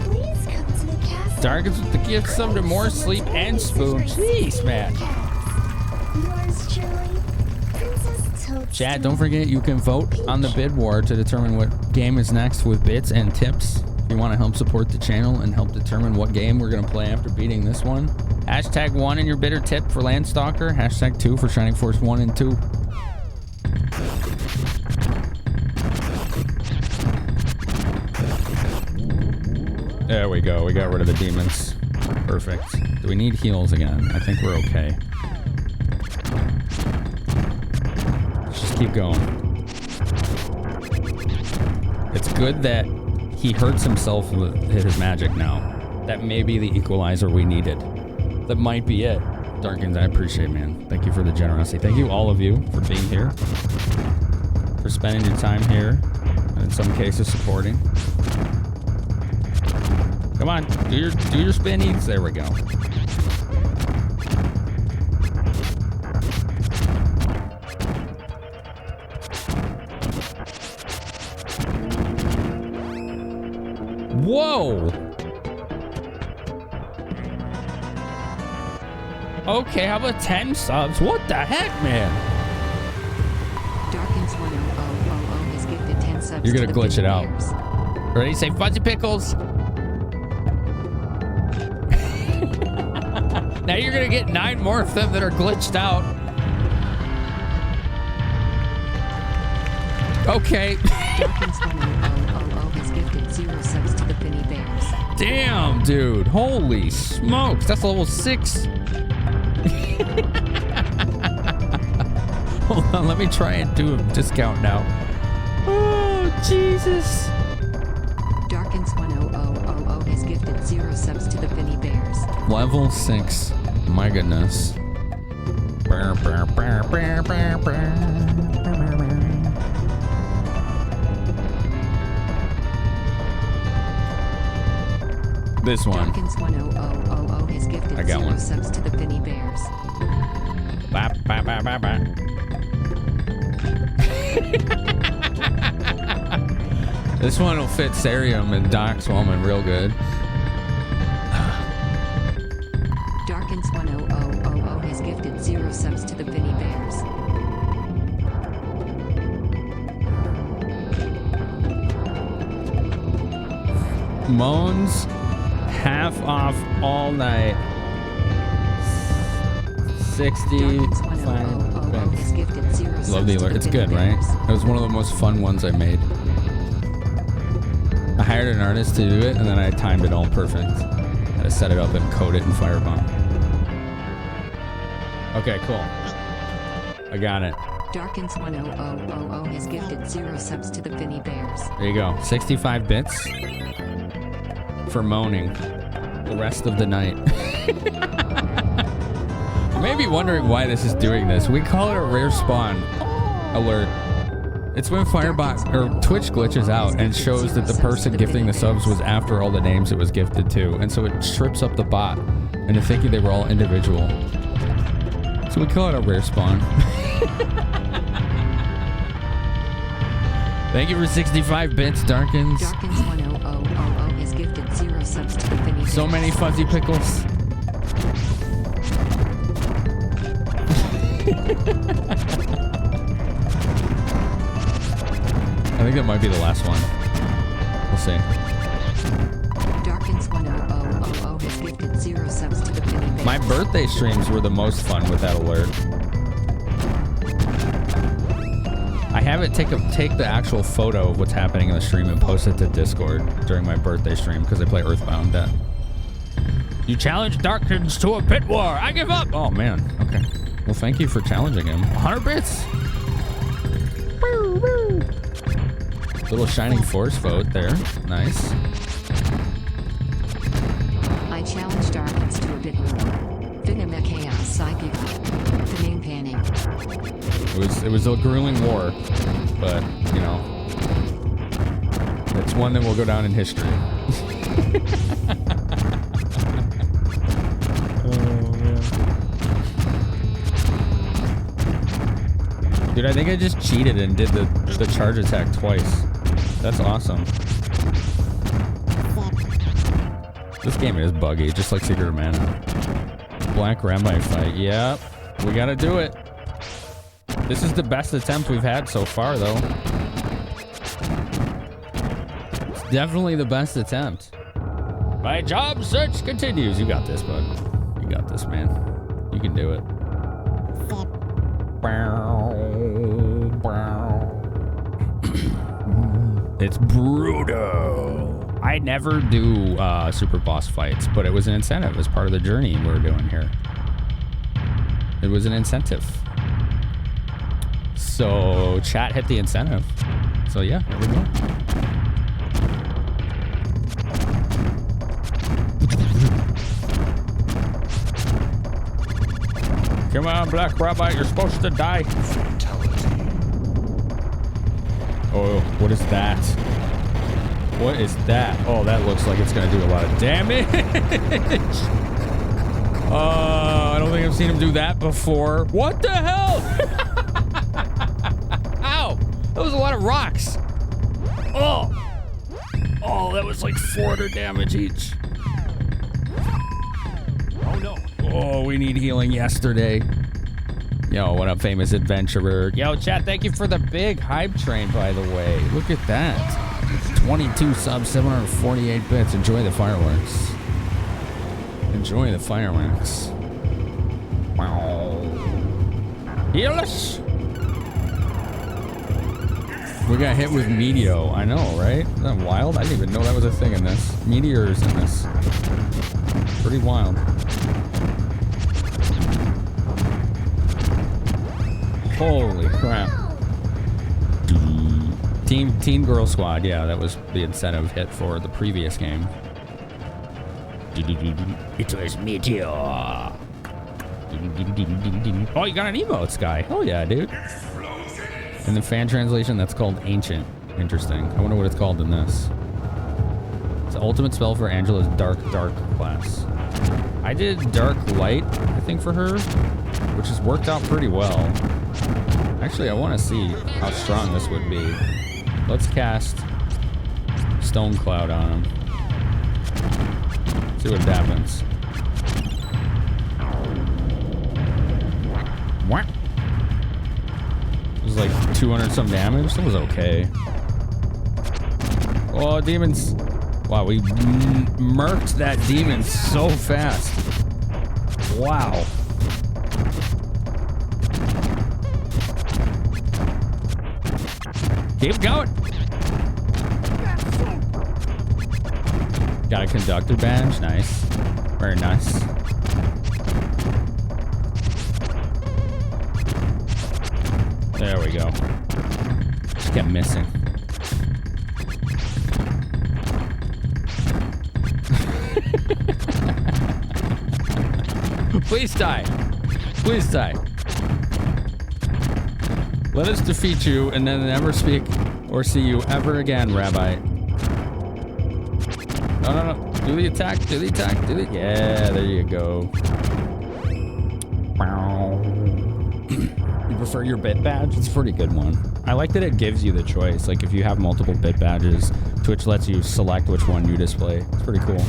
please come to the castle. Darkens with the gift, some to more sleep and spoon. Jeez, man. Yours truly, Princess Toadstool. Chat, don't forget you can vote on the bid war to determine what game is next with bits and tips. If you want to help support the channel and help determine what game we're going to play after beating this one. Hashtag 1 in your bid or tip for Landstalker. Hashtag 2 for Shining Force 1 and 2. There we go. We got rid of the demons. Perfect. Do we need heals again? I think we're okay. Let's just keep going. It's good that he hurts himself with his magic now. That may be the equalizer we needed. That might be it. Darkins, I appreciate, man. Thank you for the generosity. Thank you, all of you, for being here. For spending your time here. And in some cases, supporting. Come on, do your spinnies. There we go. Whoa! Okay, how about 10 subs? What the heck, man? Darkins1000 has gifted 10 subs. You're gonna to the glitch it Pink out. Bears. Ready? Say Fuzzy Pickles. Now you're gonna get 9 more of them that are glitched out. Okay. Darkins1000 has gifted 0 subs to the Penny Bears. Damn, dude. Holy smokes. That's level 6. Hold on, let me try and do a discount now. Oh, Jesus. Darkins1000 has gifted 0 subs to the Penny Bears. Level 6. My goodness. This one. Darkins1000 has gifted I got 0 one. subs to the Penny Bears. Ba, ba, ba, ba, ba. This one will fit Sarium and Doc Swallman real good. Darkins1000 has gifted 0 subs to the Penny Bears. Moans, half off all night. 65 Darkins1000 has gifted 0 subs Love the to alert. the It's Penny good, right? Bears. It was one of the most fun ones I made. I hired an artist to do it, and then I timed it all perfect. I had to set it up and code it in Firebomb. Okay, cool. I got it. Darkins1000 has gifted 0 subs to the Penny Bears. There you go. 65 bits for moaning the rest of the night. You may be wondering why this is doing this. We call it a rare spawn alert. It's when Firebot or Twitch glitches out and shows that the person gifting the subs was after all the names it was gifted to, and so it trips up the bot into thinking they were all individual. So we call it a rare spawn. Thank you for 65 bits, Darkins. Darkins1000 has gifted 0 subs to the Penny Bears. So many fuzzy pickles. think that might be the last one. We'll see. Darkins10000 has gifted 0 subs to the Finny Bears. My birthday streams were the most fun with that alert. I have it take the actual photo of what's happening in the stream and post it to Discord during my birthday stream because I play Earthbound. That you challenge Darkins to a pit war. I give up. Oh man. Okay. Well, thank you for challenging him. 100 bits. Woo, woo. Little Shining Force vote there. Nice. I challenge Darkins to a bit more. Finima chaos psychic. Finning panning. It was a grueling war, but you know, it's one that will go down in history. Dude, I think I just cheated and did the charge attack twice. That's awesome. This game is buggy, just like Secret of Mana. Black Rabbi fight. Yep, we gotta do it. This is the best attempt we've had so far, though. It's definitely the best attempt. My job search continues. You got this, bud. You got this, man. You can do it. It's brutal. I never do super boss fights, but it was an incentive as part of the journey we're doing here. It was an incentive. So chat hit the incentive. So yeah, here we go. Come on, Black Rabbi, you're supposed to die. Oh, what is that? What is that? Oh, that looks like it's gonna do a lot of damage. I don't think I've seen him do that before. What the hell? Ow! That was a lot of rocks. Oh! Oh, that was like 400 damage each. Oh no. Oh, we need healing yesterday. Yo, what up, famous adventurer? Yo, chat, thank you for the big hype train, by the way. Look at that. 22 subs, 748 bits. Enjoy the fireworks. Enjoy the fireworks. Wow. Heal us! We got hit with Meteor. I know, right? Isn't that wild? I didn't even know that was a thing in this. Meteors in this. Pretty wild. Holy crap. Teen Girl Squad. Yeah, that was the incentive hit for the previous game. It was Meteor. Oh, you got an emote, Sky. Hell yeah, dude. In the fan translation, that's called Ancient. Interesting. I wonder what it's called in this. It's the ultimate spell for Angela's Dark class. I did Dark Light, I think, for her, which has worked out pretty well. Actually, I want to see how strong this would be. Let's cast Stone Cloud on him. See what happens. What? It was like 200 some damage. That was okay. Oh, demons. Wow, we murked that demon so fast. Wow. Keep going. Got a conductor badge. Nice. Very nice. There we go. Just kept missing. Please die. Please die. Let us defeat you and then never speak or see you ever again, Rabbi. No. Do the attack. Do the attack. Do the... Yeah, there you go. You prefer your bit badge? It's a pretty good one. I like that it gives you the choice. Like if you have multiple bit badges, Twitch lets you select which one you display. It's pretty cool.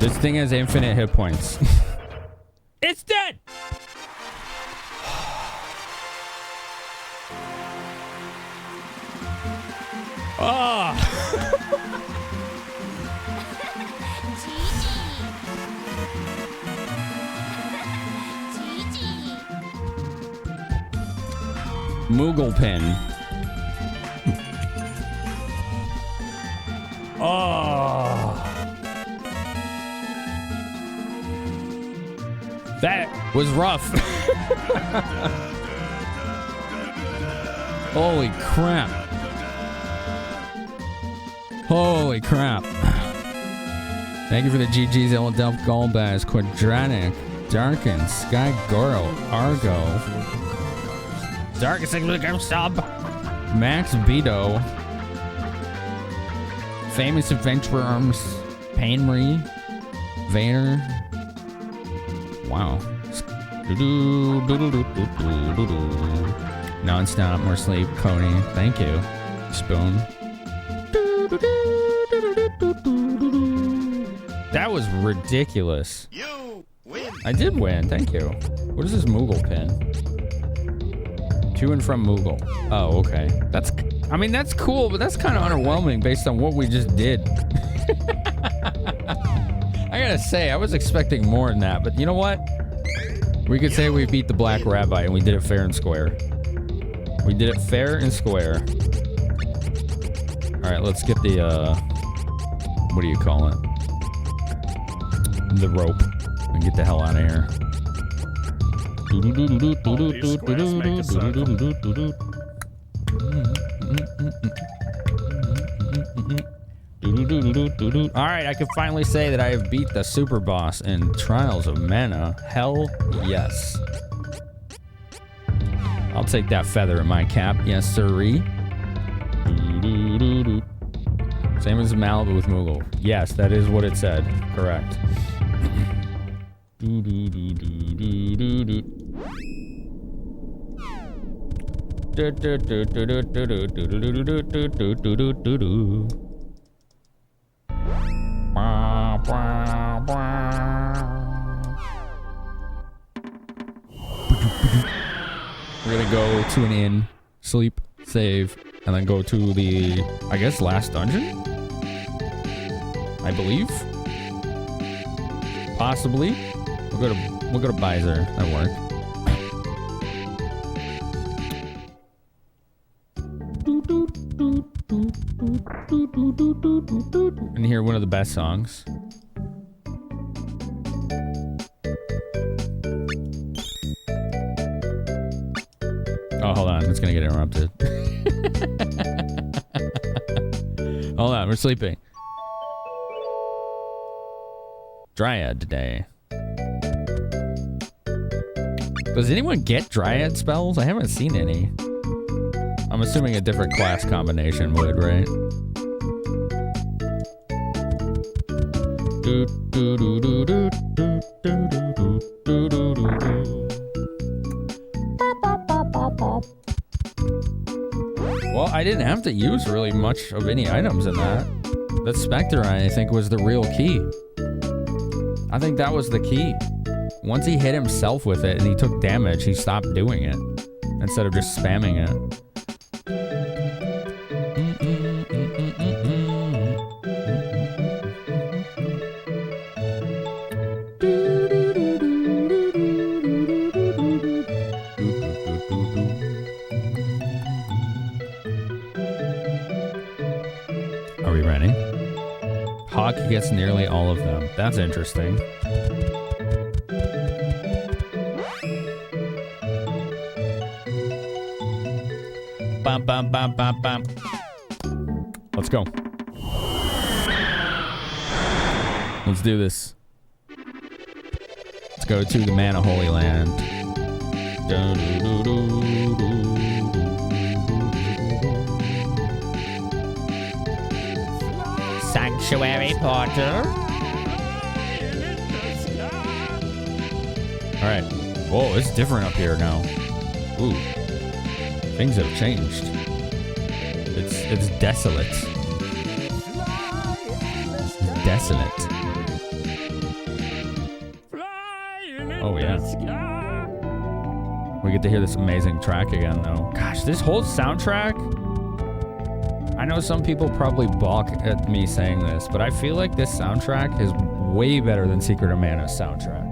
This thing has infinite hit points. It's dead! Oh! Moogle pin. Oh. That was rough. Holy crap. Holy crap. Thank you for the GG's, Eldelf, Golbaz, Quadratic, Darken, Sky Goro, Argo, Darkest Sub, Max Beto, Famous Adventure Arms, Painry, Vader. Wow. Non-stop, more sleep, Cody. Thank you. Spoon. That was ridiculous. You win. I did win. Thank you. What is this Moogle pin? To and from Moogle. Oh, okay. That's, I mean, that's cool, but that's kind of underwhelming based on what we just did. I gotta say, I was expecting more than that, but you know what? We could say we beat the Black Rabbi and we did it fair and square. We did it fair and square. All right, let's get the, what do you call it? The rope and get the hell out of here. All right, I can finally say that I have beat the super boss in Trials of Mana. Hell yes. I'll take that feather in my cap. Yes, sirree. Same as Malibu with Moogle. Yes, that is what it said. Correct. We're gonna go to an inn, sleep, save, and then go to the, I guess, last dungeon? I believe? Possibly. We'll go to Bizer at work. And hear one of the best songs. Oh, hold on. It's gonna get interrupted. Hold on. We're sleeping. Dryad today. Does anyone get Dryad spells? I haven't seen any. I'm assuming a different class combination would, right? Well, I didn't have to use really much of any items in that. That Spectre, I think, was the real key. I think that was the key. Once he hit himself with it and he took damage, he stopped doing it instead of just spamming it. Are we ready? Hawk gets nearly all of them. That's interesting. Bum, bum, bum, bum, bum. Let's go. Let's do this. Let's go to the Mana Holy Land. Sanctuary Portal. Alright. Whoa, it's different up here now. Ooh. Things have changed. It's desolate. Desolate. We get to hear this amazing track again, though. Gosh, this whole soundtrack... I know some people probably balk at me saying this, but I feel like this soundtrack is way better than Secret of Mana's soundtrack.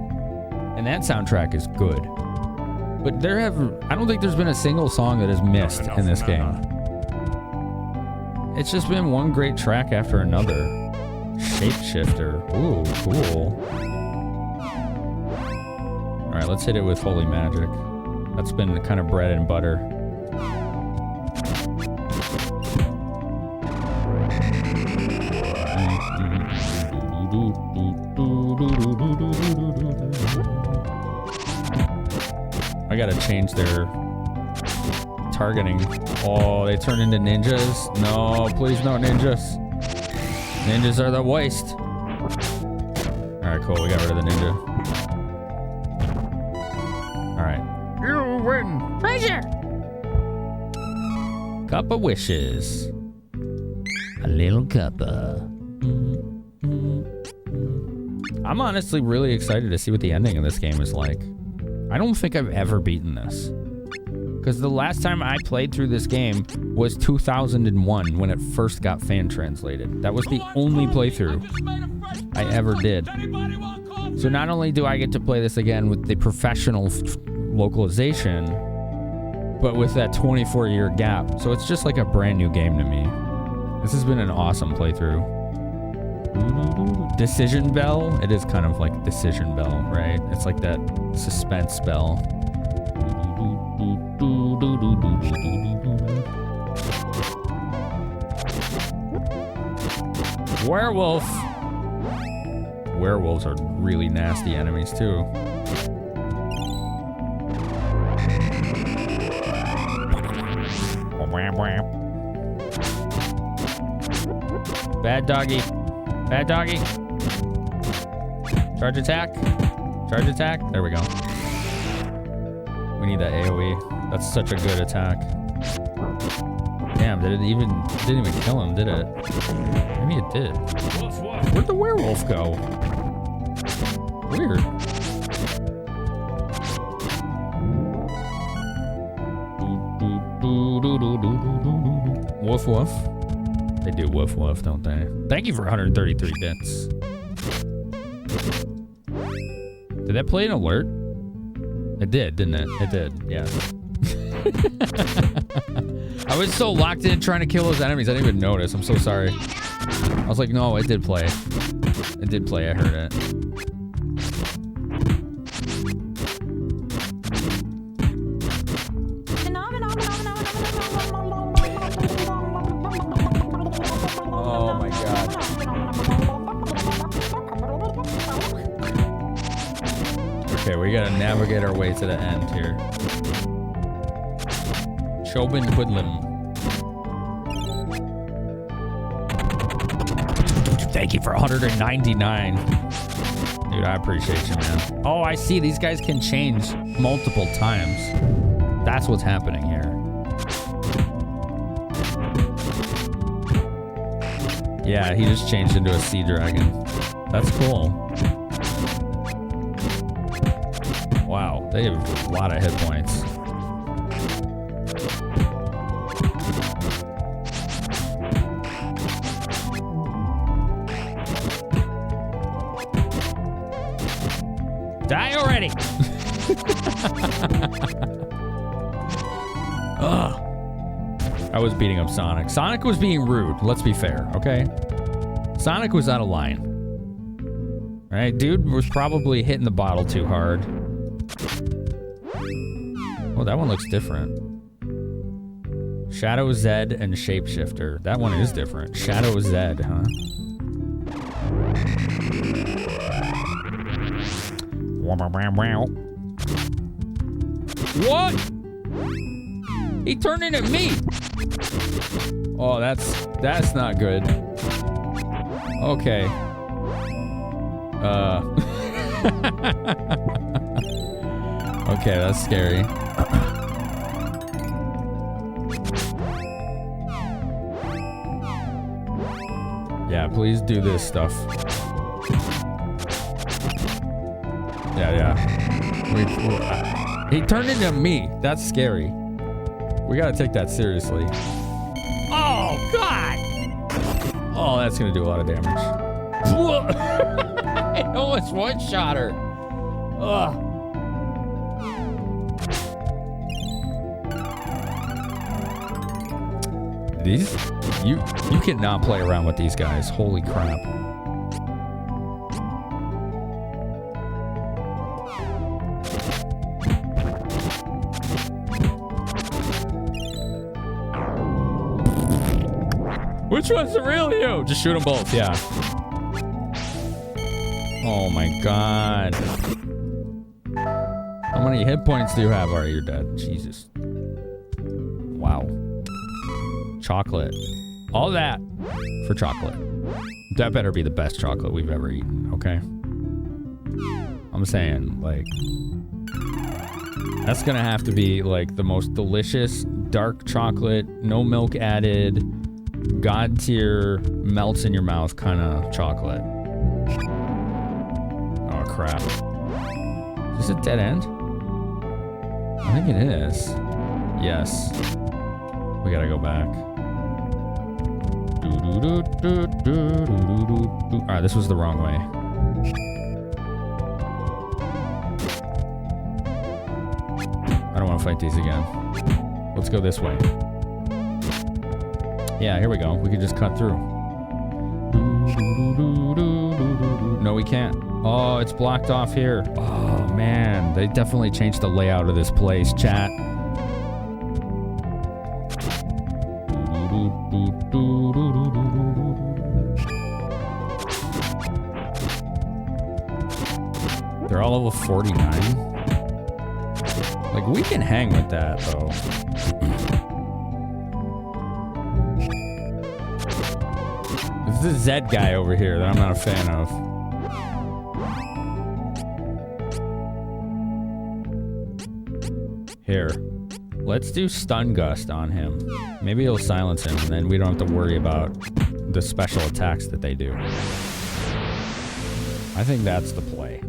And that soundtrack is good. But I don't think there's been a single song that is missed in this game. It's just been one great track after another. Shapeshifter. Ooh, cool. Alright, let's hit it with Holy Magic. That's been kind of bread and butter. I gotta change their targeting. Oh, they turn into ninjas? No, please no ninjas. Ninjas are the waste. Alright, cool. We got rid of the ninja. Alright. You win! Treasure! Cup of wishes. A little cuppa. I'm honestly really excited to see what the ending of this game is like. I don't think I've ever beaten this. Because the last time I played through this game was 2001 when it first got fan translated. That was the only playthrough I ever did. So not only do I get to play this again with the professional localization, but with that 24-year gap. So it's just like a brand new game to me. This has been an awesome playthrough. Decision Bell? It is kind of like Decision Bell, right? It's like that suspense bell. Werewolf! Werewolves are really nasty enemies, too. Bad doggy. Bad doggy. Charge attack. Charge attack. There we go. We need that AoE. That's such a good attack. Damn, didn't even kill him, did it? Maybe it did. Where'd the werewolf go? Weird. Woof woof. They do woof woof, don't they? Thank you for 133 bits. Did that play an alert? It did, didn't it? It did, yeah. I was so locked in trying to kill those enemies, I didn't even notice. I'm so sorry. I was like, no, it did play. It did play, I heard it. Oh my god. Okay, we gotta navigate our way to the end here. Chobin Hoodlum. Thank you for 199. Dude, I appreciate you, man. Oh, I see. These guys can change multiple times. That's what's happening here. Yeah, he just changed into a sea dragon. That's cool. Wow, they have a lot of hit points. Die already! Ugh. I was beating up Sonic. Sonic was being rude, let's be fair, okay? Sonic was out of line. Right? Dude was probably hitting the bottle too hard. Oh, that one looks different. Shadow Zed and Shapeshifter. That one is different. Shadow Zed, huh? What? He turned into me. Oh, that's not good. Okay. Okay, that's scary. Yeah, please do this stuff. Yeah. He turned into me. That's scary. We gotta take that seriously. Oh, God! Oh, that's gonna do a lot of damage. I almost one-shot her. Ugh. These, you cannot play around with these guys. Holy crap. Which one's the real you? Just shoot them both, yeah. Oh my God. How many hit points do you have? Alright, you're dead. Jesus. Wow. Chocolate. All that for chocolate. That better be the best chocolate we've ever eaten, okay? I'm saying, like, that's gonna have to be like the most delicious dark chocolate, no milk added, God tier, melts in your mouth kind of chocolate. Oh crap. Is this a dead end? I think it is. Yes. We gotta go back. Alright, this was the wrong way. I don't want to fight these again. Let's go this way. Yeah, here we go. We can just cut through. No, we can't. Oh, it's blocked off here. Oh, man. They definitely changed the layout of this place, chat. They're all level 49. Like, we can hang with that, though. This is a Zed guy over here that I'm not a fan of. Here. Let's do Stun Gust on him. Maybe it'll silence him, and then we don't have to worry about the special attacks that they do. I think that's the play.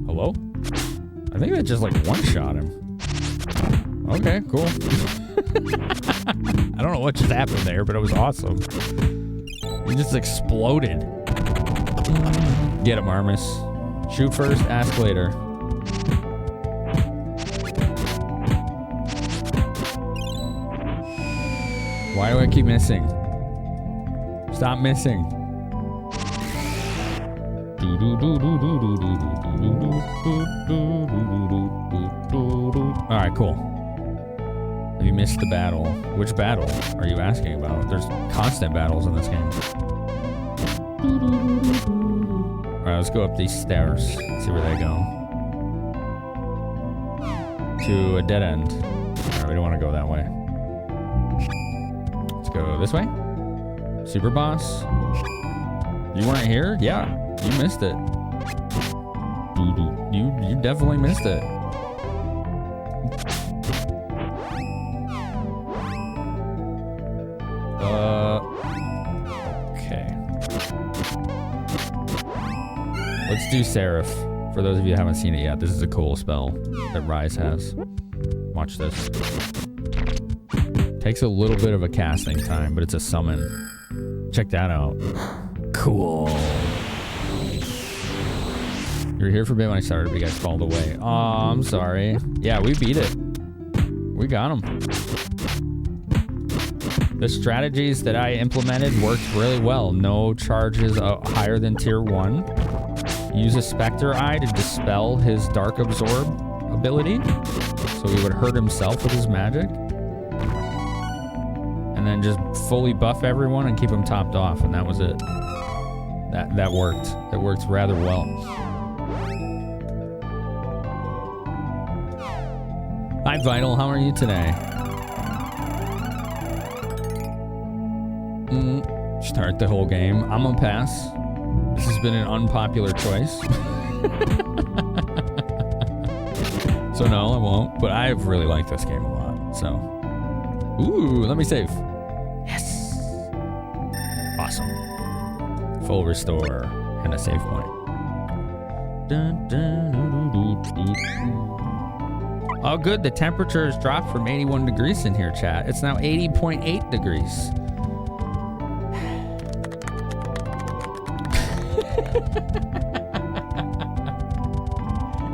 Hello? I think that just like one-shot him. Okay, cool. I don't know what just happened there, but it was awesome. He just exploded. Get him, Armus. Shoot first, ask later. Why do I keep missing? Stop missing. Alright, cool. You missed the battle. Which battle are you asking about? There's constant battles in this game. Alright, let's go up these stairs. See where they go. To a dead end. Alright, we don't want to go that way. Let's go this way. Super boss. You weren't here? Yeah, you missed it. You definitely missed it. Okay. Let's do Seraph. For those of you who haven't seen it yet, this is a cool spell that Rise has. Watch this. Takes a little bit of a casting time, but it's a summon. Check that out. Cool. You were here for a bit when I started, but you guys called away. Oh, I'm sorry. Yeah, we beat it. We got him. The strategies that I implemented worked really well. No charges higher than tier 1. Use a Spectre Eye to dispel his Dark Absorb ability, so he would hurt himself with his magic. And then just fully buff everyone and keep them topped off, and that was it. That worked. It worked rather well. Hi Vital, how are you today? Start the whole game. I'm gonna pass. This has been an unpopular choice. So no, I won't. But I've really liked this game a lot. So, ooh, let me save. Yes. Awesome. Full restore and a save point. Oh, good. The temperature has dropped from 81 degrees in here, chat. It's now 80.8 degrees.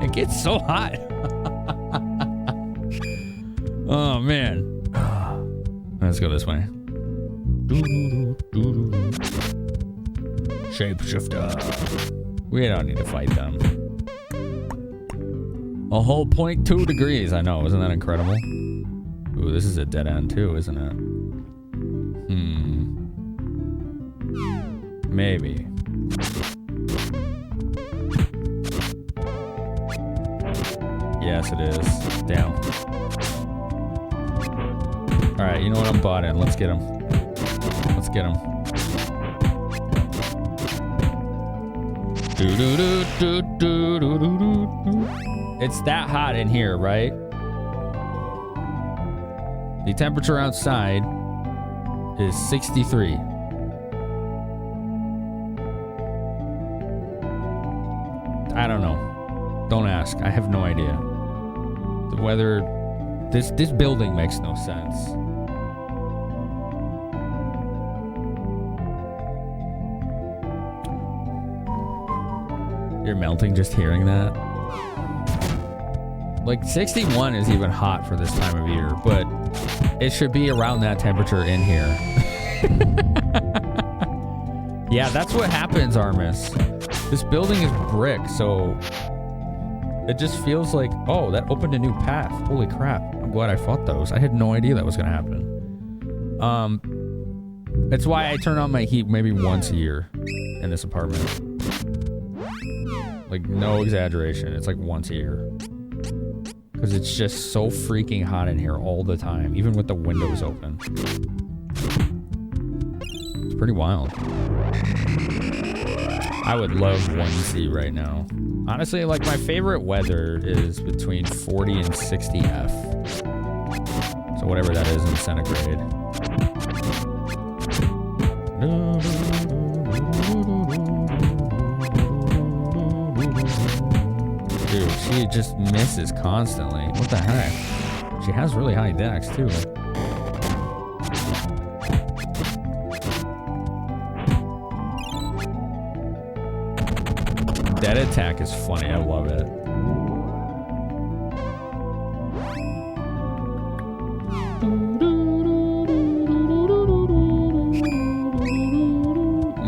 It gets so hot. Oh, man. Let's go this way. Shapeshifter. We don't need to fight them. A whole 0.2 degrees. I know. Isn't that incredible? Ooh, this is a dead end too, isn't it? Maybe. Yes, it is. Damn. All right, you know what? I'm bought in. Let's get him. Let's get him. It's that hot in here, right? The temperature outside is 63. I don't know. Don't ask. I have no idea. The weather... This building makes no sense. You're melting just hearing that. Like 61 is even hot for this time of year, but it should be around that temperature in here. Yeah, that's what happens, Armis. This building is brick, so it just feels like, oh, that opened a new path. Holy crap. I'm glad I fought those. I had no idea that was going to happen. That's why I turn on my heat maybe once a year in this apartment. Like, no exaggeration. It's like once a year. Because it's just so freaking hot in here all the time, even with the windows open. It's pretty wild. I would love 1C right now. Honestly, like, my favorite weather is between 40 and 60 F. So whatever that is in centigrade. Dude, she just misses constantly. What the heck? She has really high dex, too. Dead attack is funny. I love it.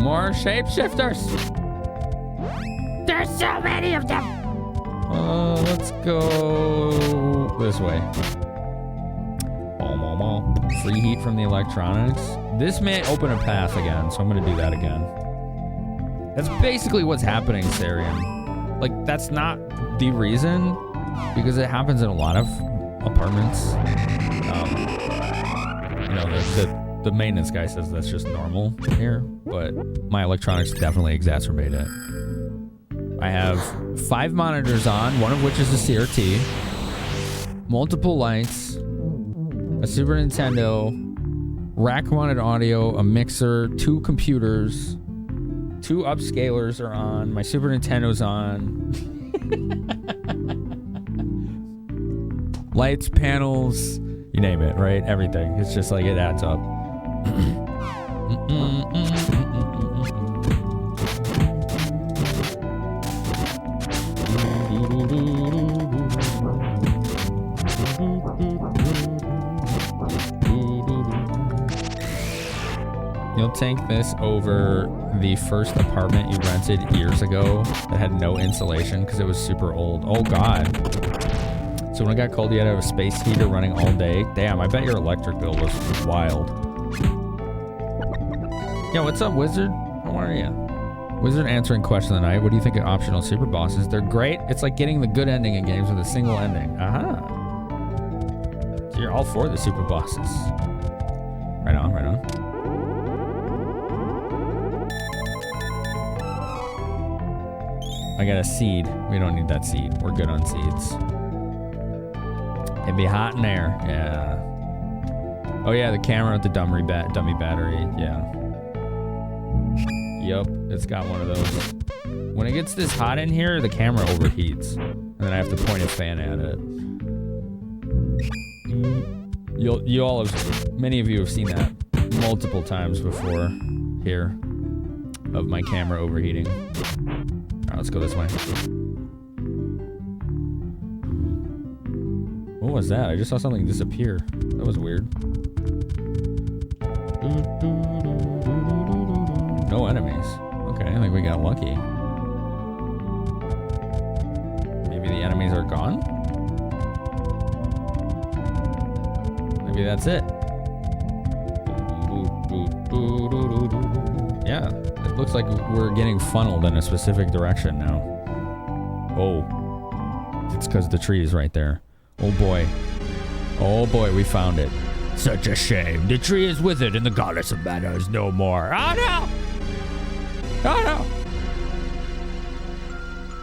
More shapeshifters. There's so many of them. Let's go this way. Free heat from the electronics. This may open a path again, so I'm gonna do that again. That's basically what's happening, Sarian. Like, that's not the reason, because it happens in a lot of apartments. You know, the maintenance guy says that's just normal here, but my electronics definitely exacerbate it. I have 5 monitors on, one of which is a CRT, multiple lights, a Super Nintendo, rack-mounted audio, a mixer, 2 computers, 2 upscalers are on, my Super Nintendo's on. Lights, panels, you name it, right? Everything. It's just like it adds up. You'll take this over the first apartment you rented years ago that had no insulation because it was super old. Oh God. So when it got cold, you had to have a space heater running all day. Damn, I bet your electric bill was wild. Yo, what's up, Wizard? How are you? Wizard answering question of the night. What do you think of optional super bosses? They're great. It's like getting the good ending in games with a single ending. Aha. So you're all for the super bosses. Right on, right on. I got a seed. We don't need that seed. We're good on seeds. It'd be hot in there. Yeah. Oh yeah, the camera with the dummy battery. Yeah. Yup, it's got one of those. When it gets this hot in here, the camera overheats. And then I have to point a fan at it. You all have, many of you have seen that multiple times before here of my camera overheating. Alright, let's go this way. What was that? I just saw something disappear. That was weird. No enemies. Okay, I think we got lucky. Maybe the enemies are gone? Maybe that's it. Yeah, it looks like we're getting funneled in a specific direction now. Oh, it's because the tree is right there. Oh boy. Oh boy, we found it. Such a shame. The tree is withered and the goddess of mana is no more. Oh no! Oh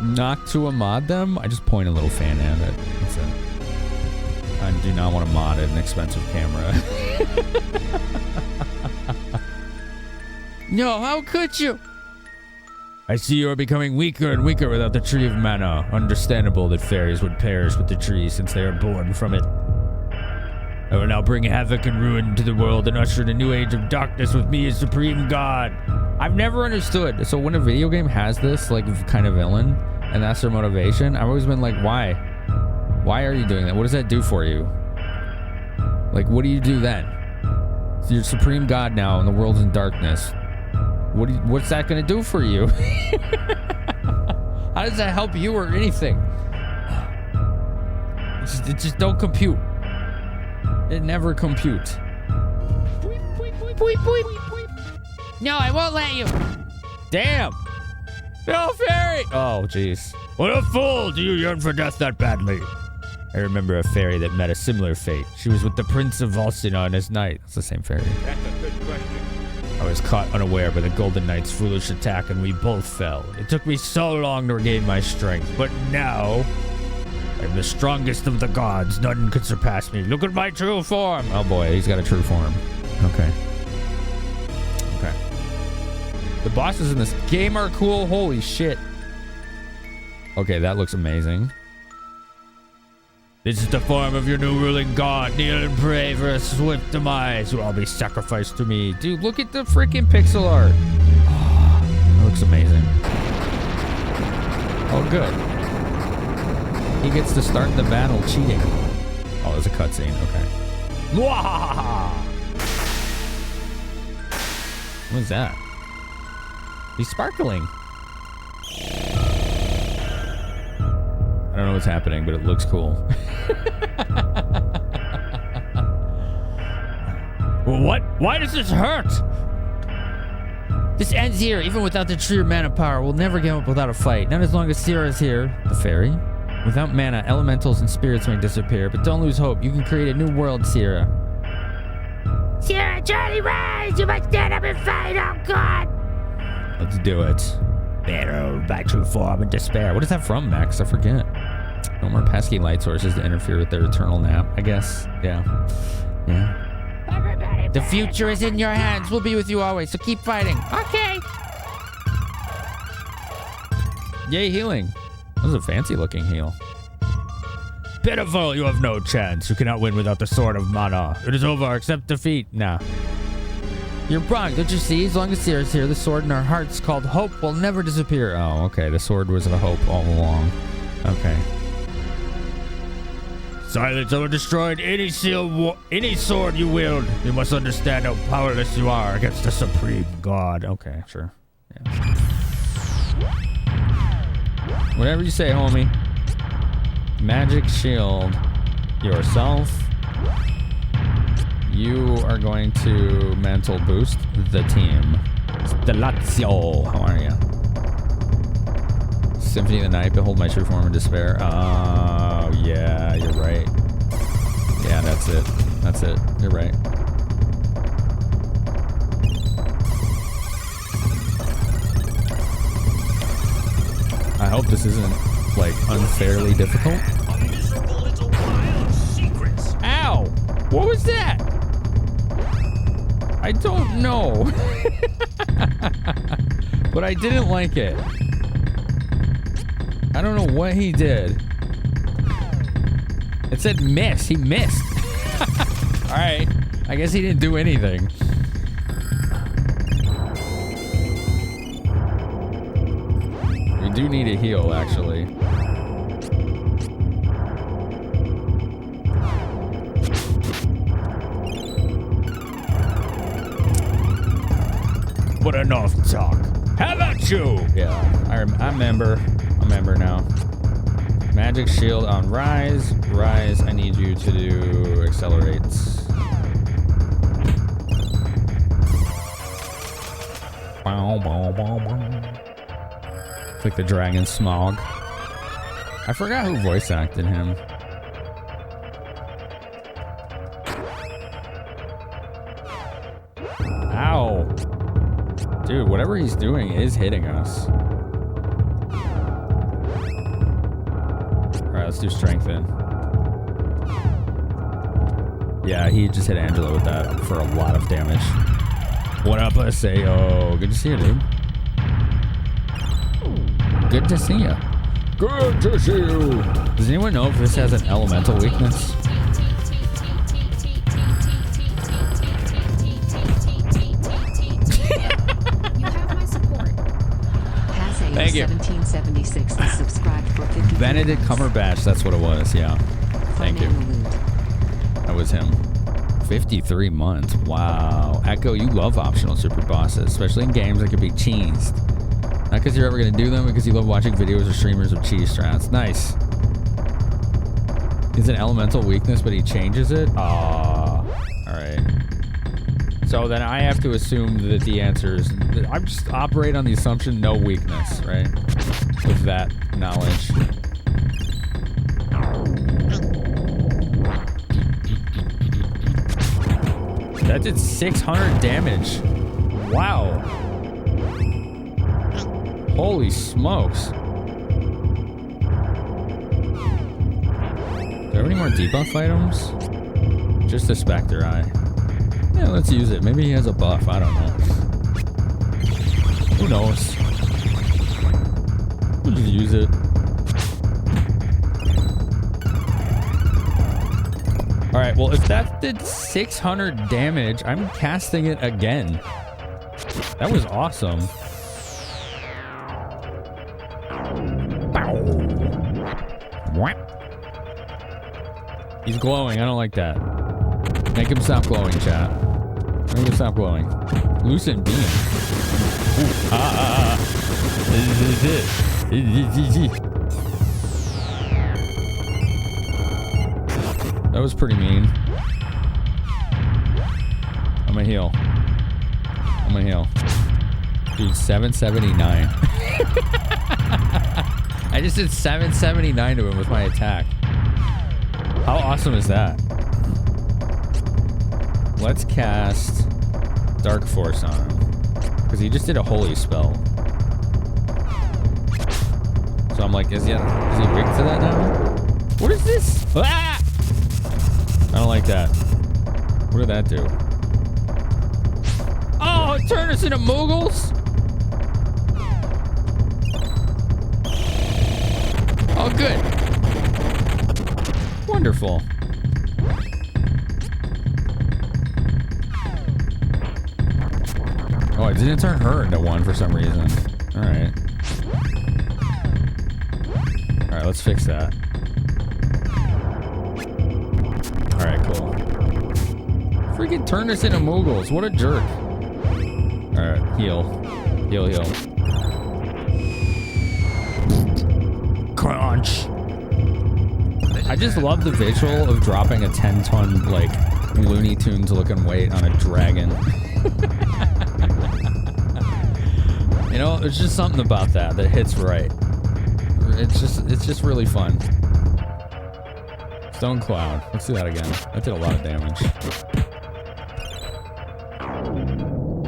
no! Not to a mod them? I just point a little fan at it. That's it. I do not want to mod an expensive camera. No, how could you? I see you are becoming weaker and weaker without the tree of mana. Understandable that fairies would perish with the tree since they are born from it. I will now bring havoc and ruin to the world and usher in a new age of darkness with me as supreme god. I've never understood. So when a video game has this like kind of villain and that's their motivation, I've always been like, why? Why are you doing that? What does that do for you? Like, what do you do then? So you're supreme god now and the world's in darkness. What's that going to do for you? How does that help you or anything? It just don't compute. It never computes. No, I won't let you. Damn. No, fairy. Oh, jeez. What a fool. Do you yearn for death that badly? I remember a fairy that met a similar fate. She was with the Prince of Valsina on his knight. That's the same fairy. That's a good question. I was caught unaware by the Golden Knight's foolish attack and we both fell. It took me so long to regain my strength, but now I'm the strongest of the gods. None could surpass me. Look at my true form. Oh boy, he's got a true form. Okay. Okay. The bosses in this game are cool. Holy shit. Okay, that looks amazing. This is the form of your new ruling god. Kneel and pray for a swift demise. You'll all be sacrificed to me. Dude, look at the freaking pixel art. Oh, that looks amazing. Oh, good. He gets to start the battle cheating. Oh, there's a cutscene. Okay. Mwahaha! What is that? He's sparkling. I don't know what's happening, but it looks cool. What? Why does this hurt? This ends here. Even without the tree or mana power, we'll never give up without a fight. Not as long as Sierra is here. The fairy? Without mana, elementals and spirits may disappear, but don't lose hope. You can create a new world, Sierra. Sierra, Charlie, rise! You must stand up and fight! Oh, God! Let's do it. Better by true form and despair. What is that from, Max? I forget. No more pesky light sources to interfere with their eternal nap, I guess. Yeah. Yeah. The future is in your hands. We'll be with you always, so keep fighting. Okay. Yay, healing. That was a fancy looking heal. Pitiful, you have no chance. You cannot win without the sword of mana. It is over, accept defeat. Nah. You're wrong, don't you see? As long as Sierra's here, the sword in our hearts called hope will never disappear. Oh, okay. The sword was a hope all along. Okay. Silence or destroyed any sword you wield. You must understand how powerless you are against the supreme god. Okay, sure. Yeah. Whatever you say, homie. Magic shield yourself. You are going to mental boost the team. Stellazio, how are you? Symphony of the Night, behold my true form in despair. Oh, yeah, you're right. Yeah, that's it. That's it. You're right. I hope this isn't, like, unfairly difficult. A miserable little pile of secrets. Ow! What was that? I don't know. But I didn't like it. I don't know what he did. It said miss. He missed. All right. I guess he didn't do anything. We do need a heal, actually. But enough talk. How about you? Yeah, I remember. I remember now. Magic shield on Rise. Rise, I need you to do accelerates. It's like the dragon Smog. I forgot who voice acted him. Ow. Dude, whatever he's doing is hitting us. Alright, let's do strengthen. Yeah, he just hit Angela with that for a lot of damage. What up, Aseo? Good to see you, dude. Good to see you. Good to see you. Does anyone know if this has an elemental weakness? Thank you. 1776 is subscribed for 50. Benedict Cumberbatch, that's what it was, yeah. Thank you. That was him. 53 months. Wow. Echo, you love optional super bosses, especially in games that can be cheesed. Not because you're ever going to do them, but because you love watching videos of streamers of cheese strats. Nice. It's an elemental weakness, but he changes it? Aww. Alright. So then I have to assume that the answer is... I'm just operate on the assumption no weakness, right? With that knowledge. That did 600 damage. Wow. Holy smokes. Do I have any more debuff items? Just the Spectre Eye. Yeah, let's use it. Maybe he has a buff. I don't know. Who knows? We'll just use it. Alright, well, if that did 600 damage, I'm casting it again. That was awesome. He's glowing. I don't like that. Make him stop glowing, chat. Make him stop glowing. Lucent beam. Ooh, That was pretty mean. I'm gonna heal. I'm gonna heal. Dude, 779. I just did 779 to him with my attack. How awesome is that? Let's cast Dark Force on him. Because he just did a holy spell. So I'm like, is he rigged to that now? What is this? Ah! I don't like that. What did that do? Oh, it turned us into Moogles? Oh, good. Wonderful. Oh, it didn't turn her into one for some reason. Alright. Alright, let's fix that. Alright, cool. Freaking turned us into Moogles. What a jerk. Alright, heal. Heal, heal. Crunch. I just love the visual of dropping a 10-ton, like, Looney Tunes looking weight on a dragon. You know, there's just something about that hits right. It's just really fun. Stone Cloud. Let's do that again. That did a lot of damage.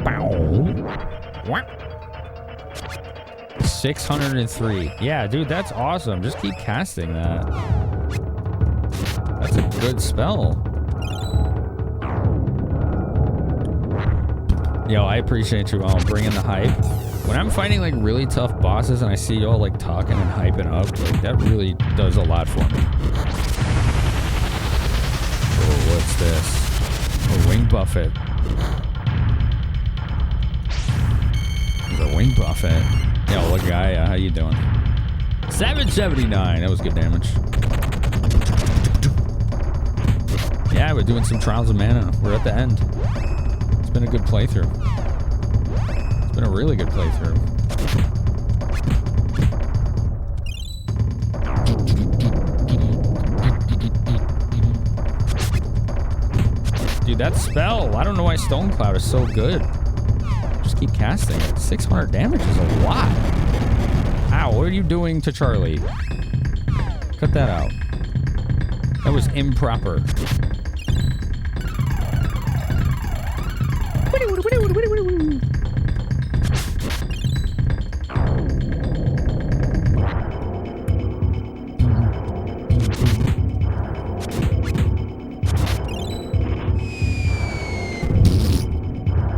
Bow. 603. Yeah, dude, that's awesome. Just keep casting that. That's a good spell. Yo, I appreciate you all bringing the hype. When I'm fighting like really tough bosses and I see y'all like talking and hyping up, like that really does a lot for me. Oh, what's this? A wing buffet. There's a wing buffet. Yo, look guy, how you doing? 779, that was good damage. Yeah, we're doing some Trials of Mana. We're at the end. It's been a good playthrough. It's been a really good playthrough. Dude, that spell, I don't know why Stone Cloud is so good. Just keep casting it. 600 damage is a lot. Ow, what are you doing to Charlie? Cut that out. That was improper.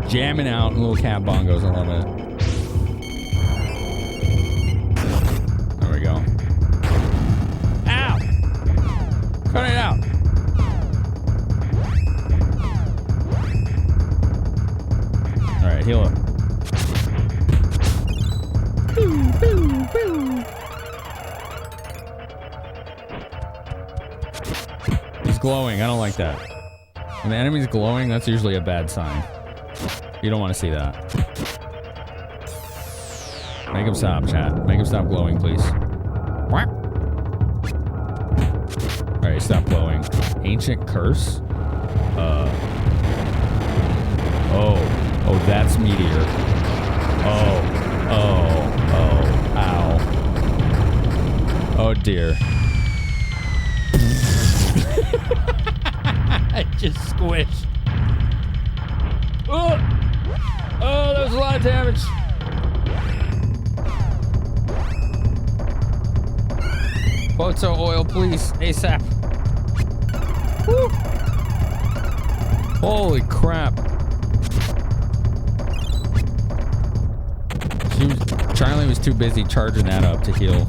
Jamming out in little cat bongos, I love it. There we go. Ow! Cut it out. Alright, heal up. He's glowing, I don't like that. When the enemy's glowing, that's usually a bad sign. You don't want to see that. Make him stop, chat. Make him stop glowing, please. Alright, stop glowing. Ancient curse? Oh, that's meteor. Oh, ow. Oh dear. I just squished. Oh, that was a lot of damage. Photo oil, please, ASAP. Woo. Holy crap. Charlie was too busy charging that up to heal.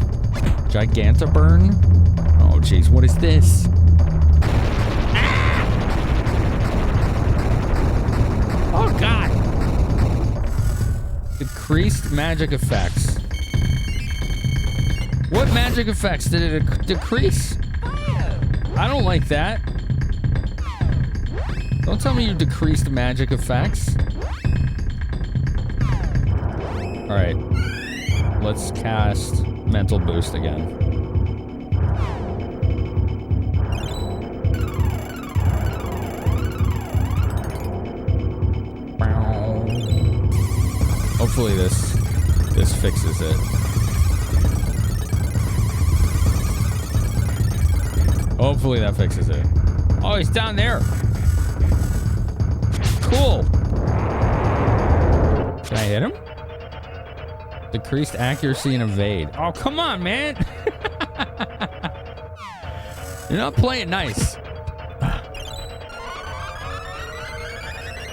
Gigantaburn? Oh, jeez, what is this? Oh, God. Decreased magic effects. What magic effects did it decrease? I don't like that. Don't tell me you decreased magic effects. Alright. Let's cast Mental Boost again. Hopefully this fixes it. Hopefully that fixes it. Oh, he's down there. Cool. Can I hit him? Decreased accuracy and evade. Oh, come on, man. You're not playing nice.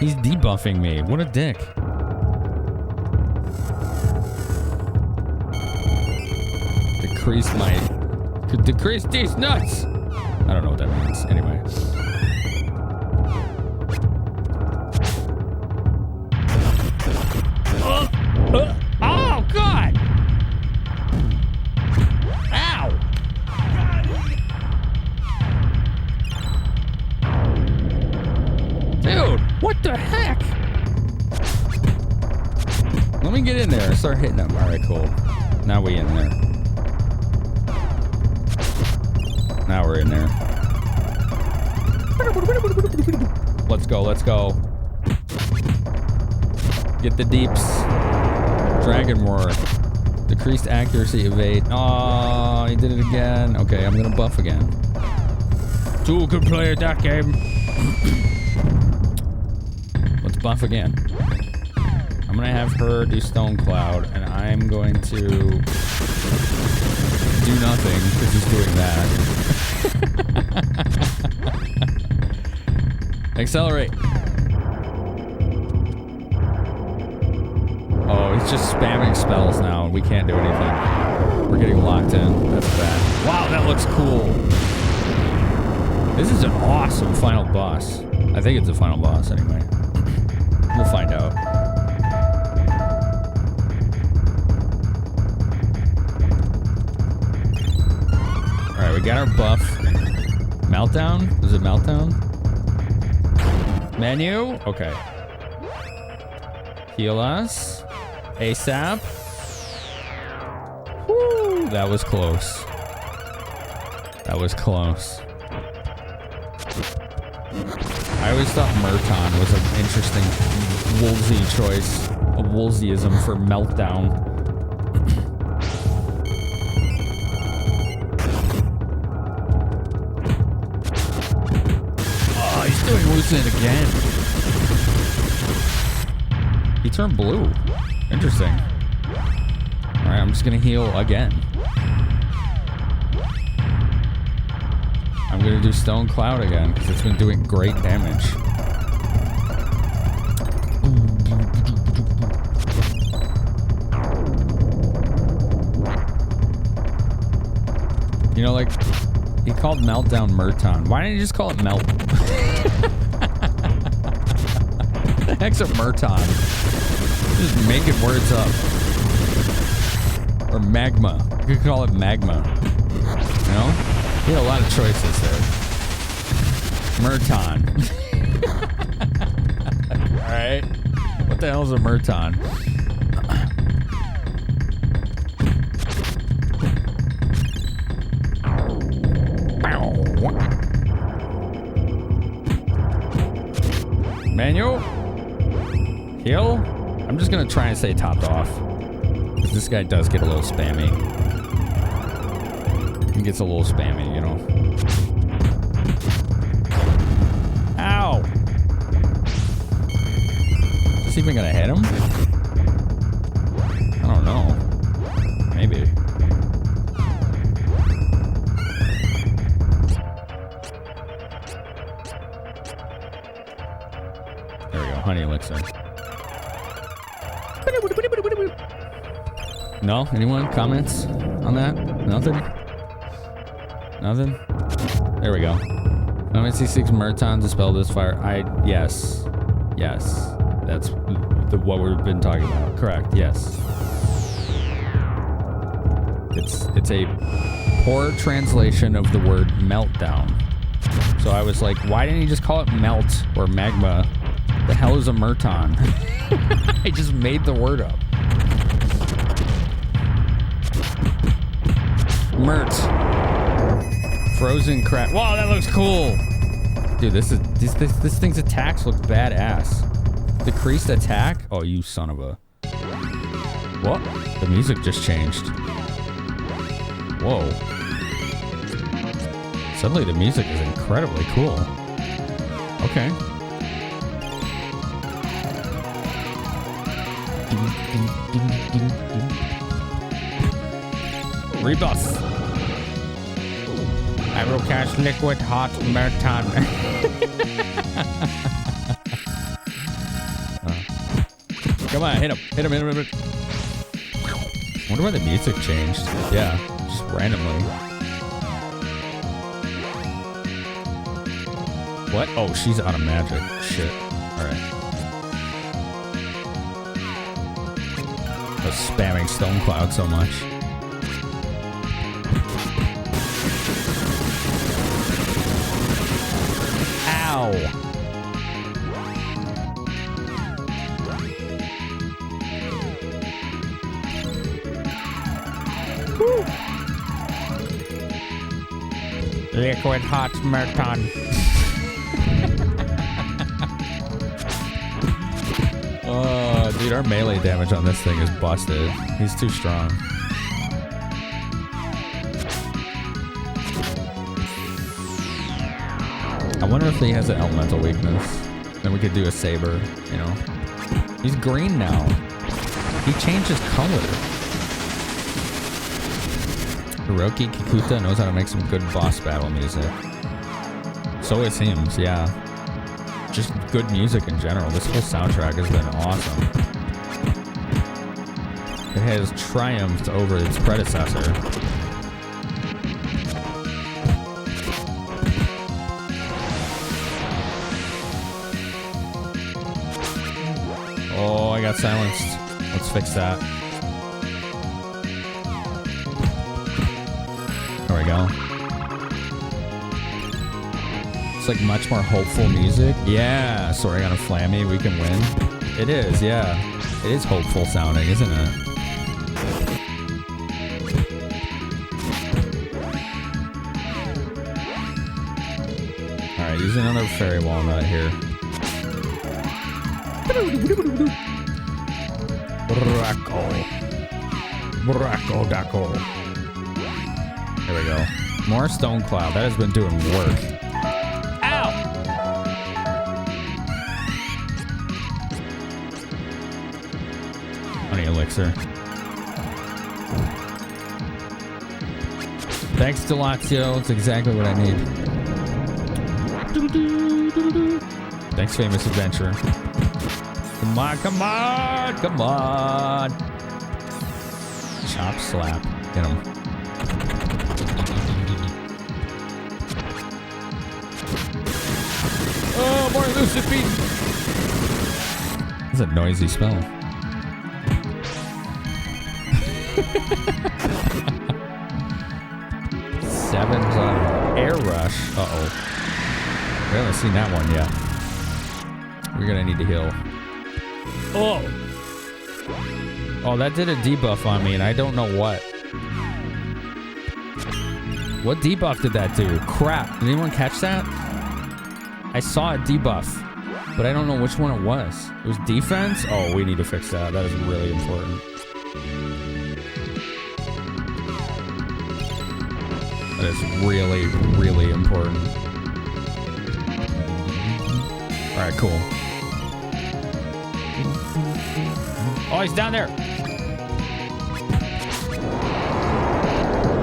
He's debuffing me. What a dick. Decrease these nuts. I don't know what that means. Anyway. Oh, God. Ow. Dude, what the heck? Let me get in there and start hitting them. All right, cool. Now we in there. Now we're in there. Let's go, let's go. Get the deeps. Dragon Roar. Decreased accuracy, evade. Oh, he did it again. Okay, I'm gonna buff again. Two could play at that game. Let's buff again. I'm gonna have her do Stone Cloud, and I'm going to do nothing because he's doing that. Oh, he's just spamming spells now, and we can't do anything. We're getting locked in. That's bad. Wow, that looks cool. This is an awesome final boss. I think it's a final boss anyway. We'll find out. Alright, we got our buff. Meltdown? Is it Meltdown? Menu? Okay. Heal us. ASAP. Woo! That was close. That was close. I always thought Murton was an interesting Woolsey choice. A Woolseyism for Meltdown. Oh, he's doing Lucid again. He turned blue. Interesting. Alright, I'm just gonna heal again. I'm gonna do Stone Cloud again because it's been doing great damage. You know, like, he called Meltdown Murton. Why didn't he just call it Melt? The heck's a Murton? Just making words up. Or Magma. You could call it Magma. You know? He had a lot of choices there. Murton. Alright. What the hell is a Murton? Manual? Heal? I'm just gonna try and stay topped off. This guy does get a little spammy. He gets a little spammy, you know. Ow! Is this even gonna hit him? I don't know. Maybe. There we go, honey elixir. No? Anyone? Comments on that? Nothing? Nothing? There we go. Fantasy 6 Murton dispel this fire. Yes. Yes. That's what we've been talking about. Correct. Yes. It's a poor translation of the word meltdown. So I was like, why didn't he just call it melt or magma? The hell is a Murton? I just made the word up. Mert. Frozen crap. Wow, that looks cool. Dude, this thing's attacks look badass. Decreased attack? Oh, you son of a... What? The music just changed. Whoa. Suddenly the music is incredibly cool. Okay. Rebuff. I will cast liquid hot Murton. Come on, hit him. Hit him, hit him, hit him. I wonder why the music changed. Yeah, just randomly. What? Oh, she's out of magic. Shit. Alright. I was spamming Stone Cloud so much. Ow! Woo. Liquid hot Murton. Oh, dude, our melee damage on this thing is busted. He's too strong. I wonder if he has an elemental weakness. Then we could do a saber, you know. He's green now. He changed his color. Hiroki Kikuta knows how to make some good boss battle music. So it seems, yeah. Just good music in general. This whole soundtrack has been awesome. It has triumphed over its predecessor. Oh, I got silenced. Let's fix that. There we go. It's like much more hopeful music. Yeah, sorry, I got a flammy. We can win. It is, yeah. It is hopeful sounding, isn't it? Alright, use another fairy walnut here. Bracco Dacco. There we go. More stone cloud. That has been doing work. Ow! Honey elixir. Thanks, Delatio. It's exactly what I need. Thanks, Famous Adventurer. Come on, come on, come on. Chop slap. Get him. Oh, more elusive feet. That's a noisy spell. Seven's on air rush. Uh-oh. We haven't seen that one yet. We're gonna need to heal. Oh! Oh, that did a debuff on me, and I don't know what. What debuff did that do? Crap. Did anyone catch that? I saw a debuff, but I don't know which one it was. It was defense? Oh, we need to fix that. That is really important. That is really, really important. Alright, cool. Oh, he's down there.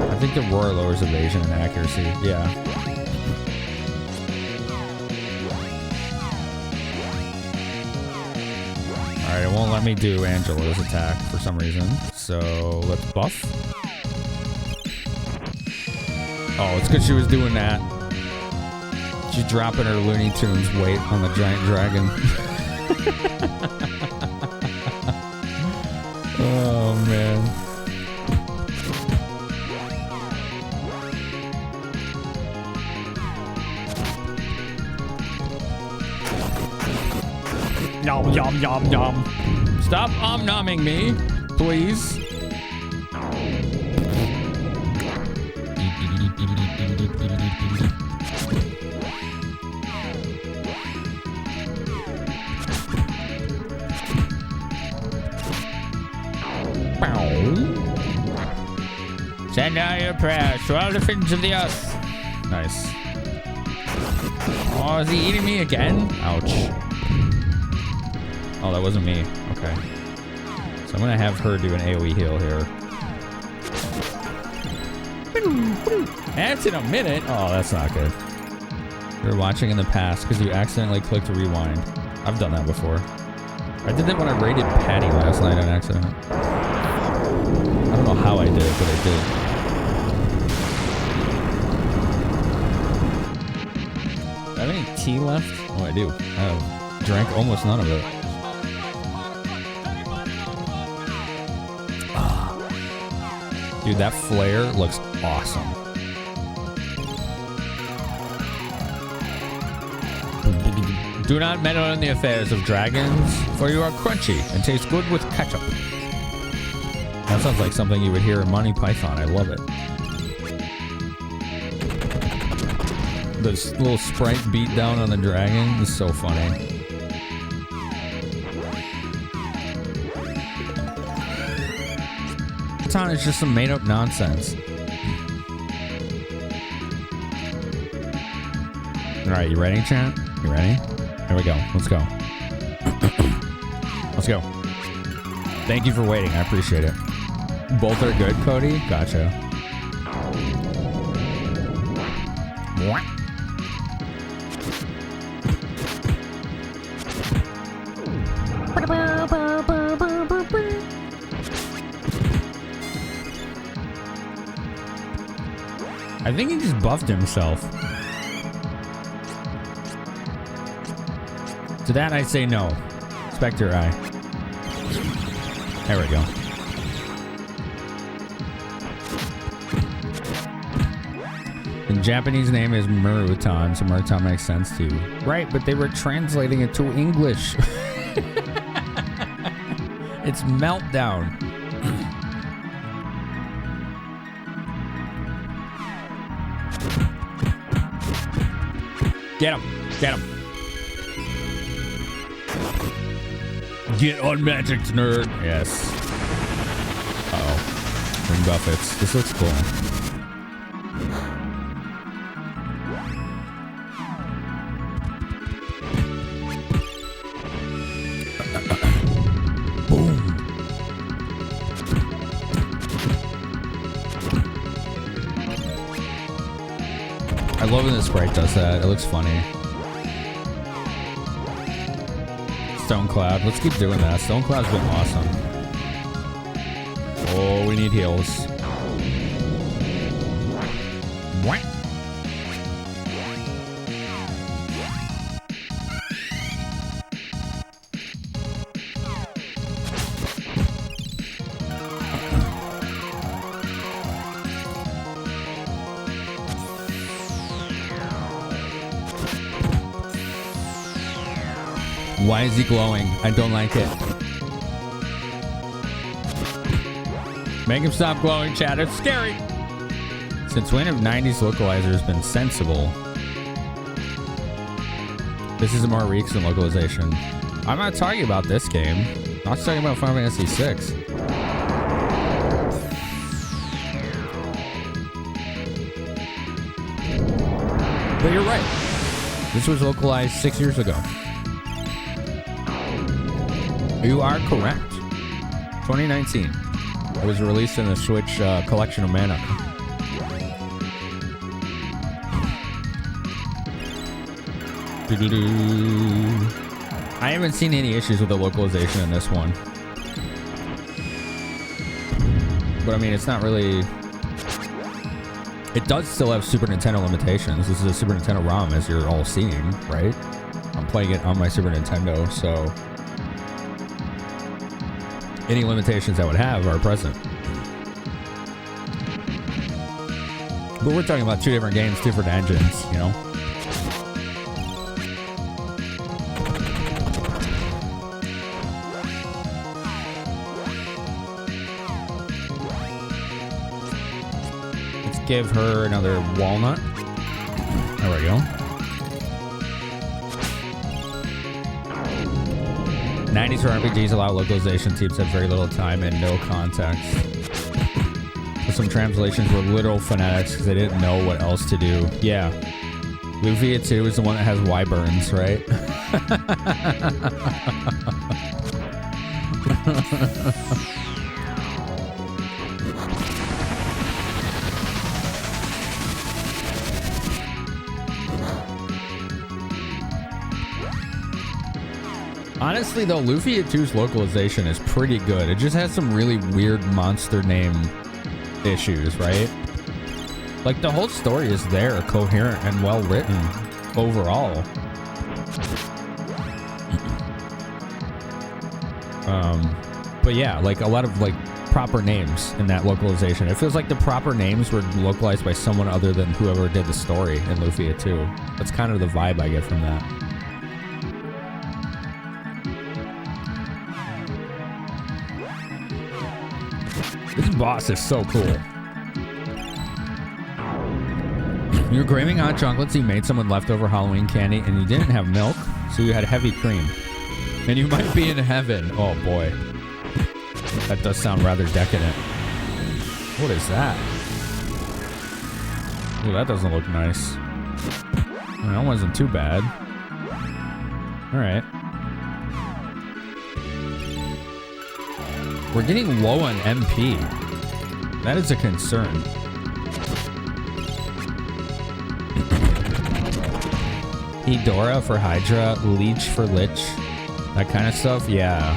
I think the roar lowers evasion and accuracy. Yeah. Alright, it won't let me do Angela's attack for some reason. So let's buff. Oh, it's because she was doing that. She's dropping her Looney Tunes weight on the giant dragon. Oh, man. Yum, yum, yum, yum. Stop om-nomming me, please. Send out your prayers to all the friends of the earth. Nice. Oh, is he eating me again? Ouch. Oh, that wasn't me. Okay. So I'm going to have her do an AoE heal here. That's in a minute. Oh, that's not good. You're watching in the past because you accidentally clicked rewind. I've done that before. I did that when I raided Patty last night on accident. I don't know how I did it, but I did. Do I have any tea left? Oh, I do. I drank almost none of it. Dude, that flare looks awesome. Do not meddle in the affairs of dragons, for you are crunchy and taste good with ketchup. That sounds like something you would hear in Monty Python. I love it. This little sprite beat down on the dragon is so funny. It's just some made-up nonsense. All right, you ready, chat? You ready? Here we go. Let's go. Let's go. Thank you for waiting. I appreciate it. Both are good, Cody? Gotcha. What? I think he just buffed himself. To that I say no. Spectre Eye. There we go. The Japanese name is Murutan, so Murutan makes sense too. Right, but they were translating it to English. It's Meltdown. Get him. Get him. Get unmagicked, nerd. Yes. Uh-oh. Ring buffets. This looks cool. I love when the sprite does that. It looks funny. Stone Cloud. Let's keep doing that. Stone Cloud's been awesome. Oh, we need heals. What? Why is he glowing? I don't like it. Make him stop glowing, chat. It's scary. Since when have 90s localizers been sensible? This is a more recent localization. I'm not talking about this game. I'm talking about Final Fantasy VI. But you're right. This was localized 6 years ago. You are correct. 2019. It was released in the Switch collection of mana. I haven't seen any issues with the localization in this one. But I mean, it's not really... It does still have Super Nintendo limitations. This is a Super Nintendo ROM, as you're all seeing, right? I'm playing it on my Super Nintendo, so... Any limitations I would have are present. But we're talking about two different games, different engines, you know? Let's give her another walnut. There we go. 90s for RPGs allow localization teams have very little time and no context. So some translations were literal phonetics because they didn't know what else to do. Yeah. Lufia 2 is the one that has wyverns, right? Honestly, though, Lufia 2's localization is pretty good. It just has some really weird monster name issues, right? Like, the whole story is there, coherent and well written overall. But yeah, like, a lot of, like, proper names in that localization. It feels like the proper names were localized by someone other than whoever did the story in Lufia 2. That's kind of the vibe I get from that. This boss is so cool. You were craving hot chocolate, so you made someone leftover Halloween candy, and you didn't have milk, so you had heavy cream. And you might be in heaven. Oh boy. That does sound rather decadent. What is that? Ooh, that doesn't look nice. Well, that wasn't too bad. Alright. We're getting low on MP. That is a concern. Hedora for Hydra, Leech for Lich, that kind of stuff, yeah.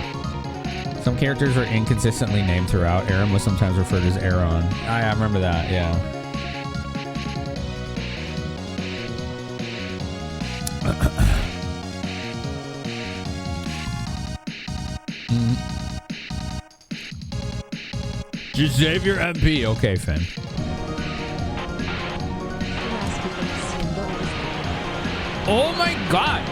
Some characters are inconsistently named throughout. Aram was sometimes referred as Aaron. I remember that, yeah. Just save your MP. Okay, Finn. Oh my god!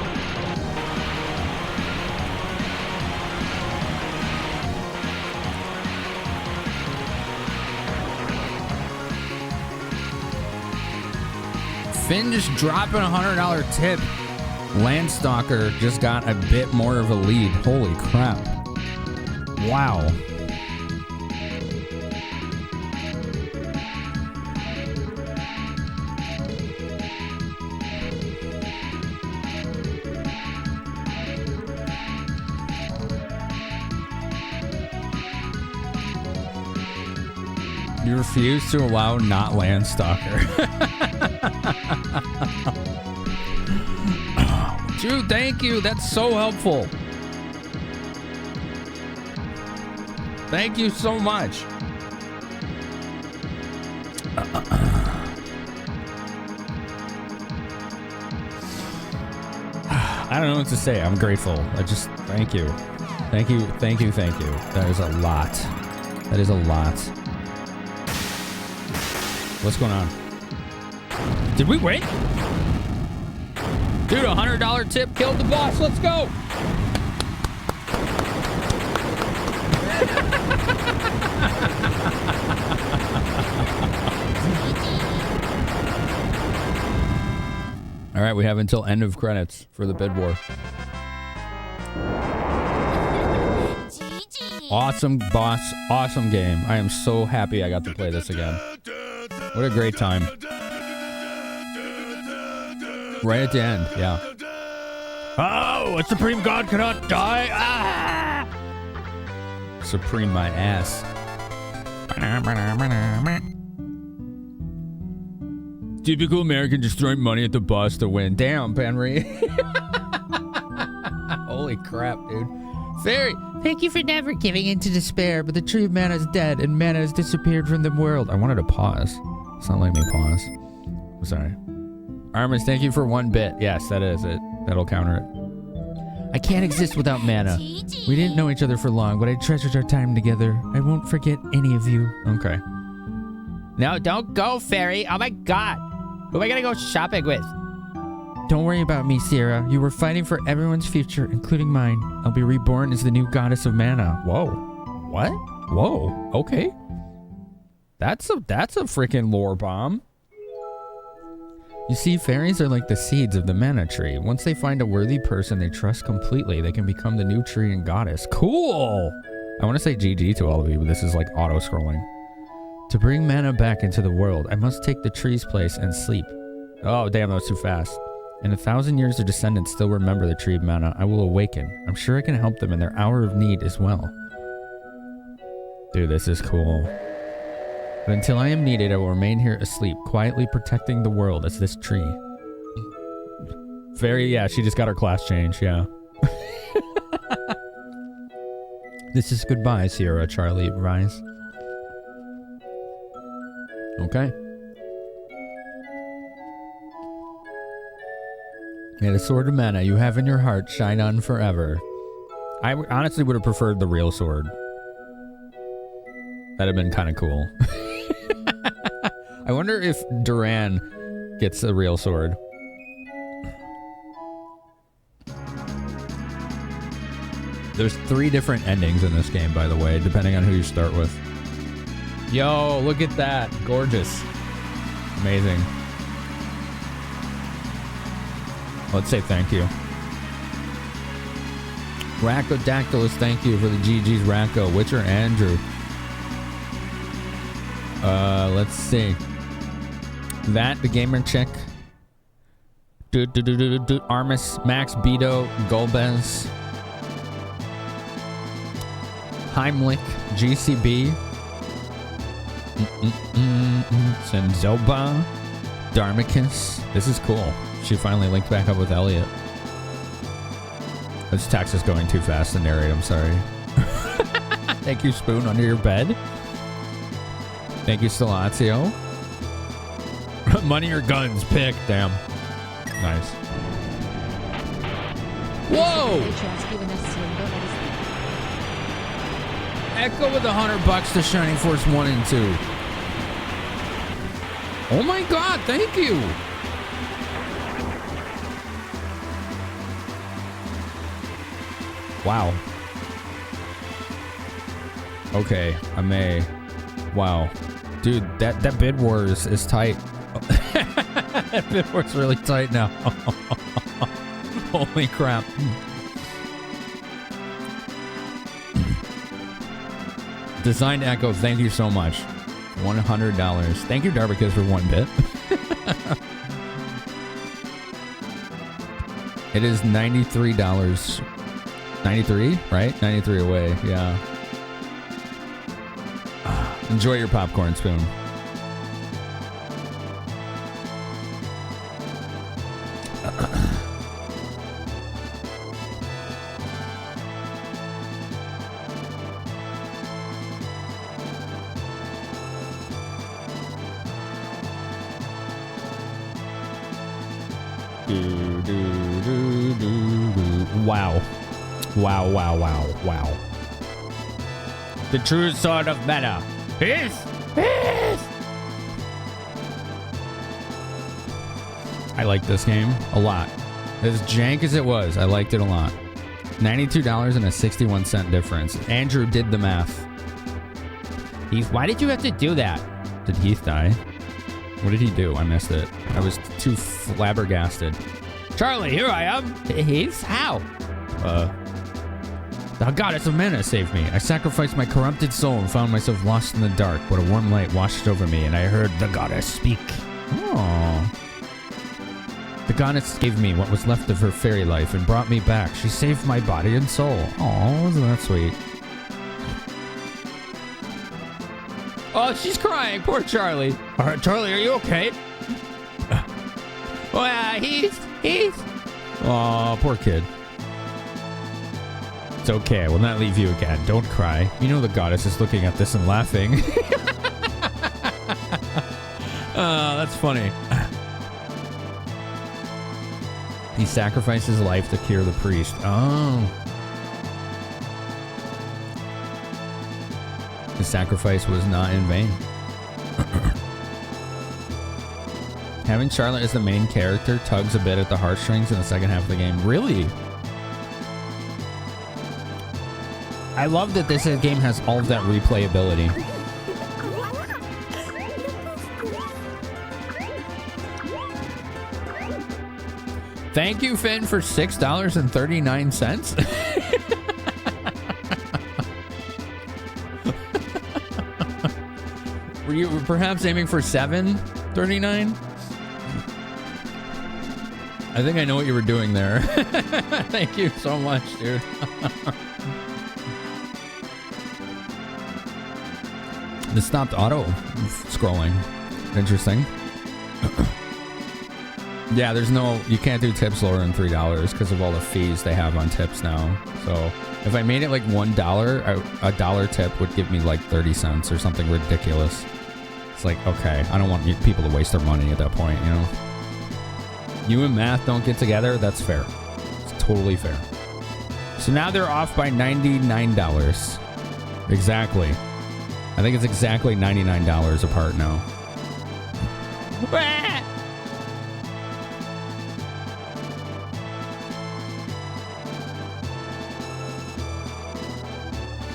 Finn just dropping a $100 tip. Landstalker just got a bit more of a lead. Holy crap. Wow. You refuse to allow not Landstalker. Dude, thank you. That's so helpful. Thank you so much. I don't know what to say. I'm grateful. I just thank you. Thank you. Thank you. Thank you. That is a lot. That is a lot. What's going on? Did we win? Dude, a $100 tip killed the boss. Let's go. All right, we have until end of credits for the bid war. Awesome boss, awesome game. I am so happy I got to play this again. What a great time. Right at the end, yeah. Oh, a supreme god cannot die. Ah! Supreme my ass. Typical American just throwing money at the boss to win. Damn, Penry. Holy crap, dude. Fairy, thank you for never giving in to despair, but the tree of mana is dead and mana has disappeared from the world. I wanted to pause. It's not letting me pause. I'm sorry. Armis, thank you for 1 bit. Yes, that is it. That'll counter it. I can't exist without mana. We didn't know each other for long, but I treasured our time together. I won't forget any of you. Okay. No, don't go, Fairy. Oh my god. Who am I gonna go shopping with? Don't worry about me, Sierra. You were fighting for everyone's future, including mine. I'll be reborn as the new goddess of mana. Whoa. What? Whoa. Okay. That's a freaking lore bomb. You see, fairies are like the seeds of the mana tree. Once they find a worthy person they trust completely, they can become the new tree and goddess. Cool! I want to say GG to all of you, but this is like auto-scrolling. To bring mana back into the world, I must take the tree's place and sleep. Oh, damn, that was too fast. In 1,000 years, their descendants still remember the tree of mana. I will awaken. I'm sure I can help them in their hour of need as well. Dude, this is cool. But until I am needed, I will remain here asleep, quietly protecting the world as this tree. Very, yeah, she just got her class change, yeah. This is goodbye, Sierra, Charlie, rise. Okay. May the sword of mana you have in your heart shine on forever. I honestly would have preferred the real sword. That'd have been kind of cool. I wonder if Duran gets a real sword. There's 3 different endings in this game, by the way, depending on who you start with. Yo, look at that. Gorgeous. Amazing. Let's say thank you. Rackodactylus, thank you for the GG's Racko. Witcher Andrew. Let's see. That, the gamer chick. Armis, Max, Beto, Golbez. Heimlich, GCB. Senzoba. Dharmicus. This is cool. She finally linked back up with Elliot. This text is going too fast to narrate, I'm sorry. Thank you, Spoon, under your bed. Thank you, Stelatio. Money or guns, pick. Damn. Nice. Whoa! Echo with $100 to Shining Force 1 and 2. Oh my god, thank you. Wow. Okay, I may. Wow. Dude, that bid wars is tight. That bid wars really tight now. Holy crap. Designed Echo, thank you so much. $100. Thank you, Darbikiz, for 1 bit. It is $93. 93, right? 93 away, yeah. Enjoy your popcorn spoon. Wow. Wow. The true sword of meta is. I like this game a lot. As jank as it was, I liked it a lot. $92 and a 61-cent difference. Andrew did the math. Heath, why did you have to do that? Did Heath die? What did he do? I missed it. I was too flabbergasted. Charlie, here I am. Heath, how? The goddess of mana saved me. I sacrificed my corrupted soul and found myself lost in the dark, but a warm light washed over me, and I heard the goddess speak. Oh. The goddess gave me what was left of her fairy life and brought me back. She saved my body and soul. Oh, isn't that sweet? Oh, she's crying. Poor Charlie. All right, Charlie, are you okay? Oh, he's. Oh, poor kid. It's okay. I will not leave you again. Don't cry. You know the goddess is looking at this and laughing. Oh, that's funny. He sacrificed his life to cure the priest. Oh. His sacrifice was not in vain. Having Charlotte as the main character tugs a bit at the heartstrings in the second half of the game. Really? I love that this game has all of that replayability. Thank you, Finn, for $6.39. Were you perhaps aiming for $7.39? I think I know what you were doing there. Thank you so much, dude. This stopped auto scrolling. Interesting. Yeah, you can't do tips lower than $3 because of all the fees they have on tips now. So if I made it like $1, a dollar tip would give me like 30 cents or something ridiculous. It's like, okay, I don't want people to waste their money at that point, you know? You and math don't get together, that's fair. It's totally fair. So now they're off by $99. Exactly. I think it's exactly $99 apart now.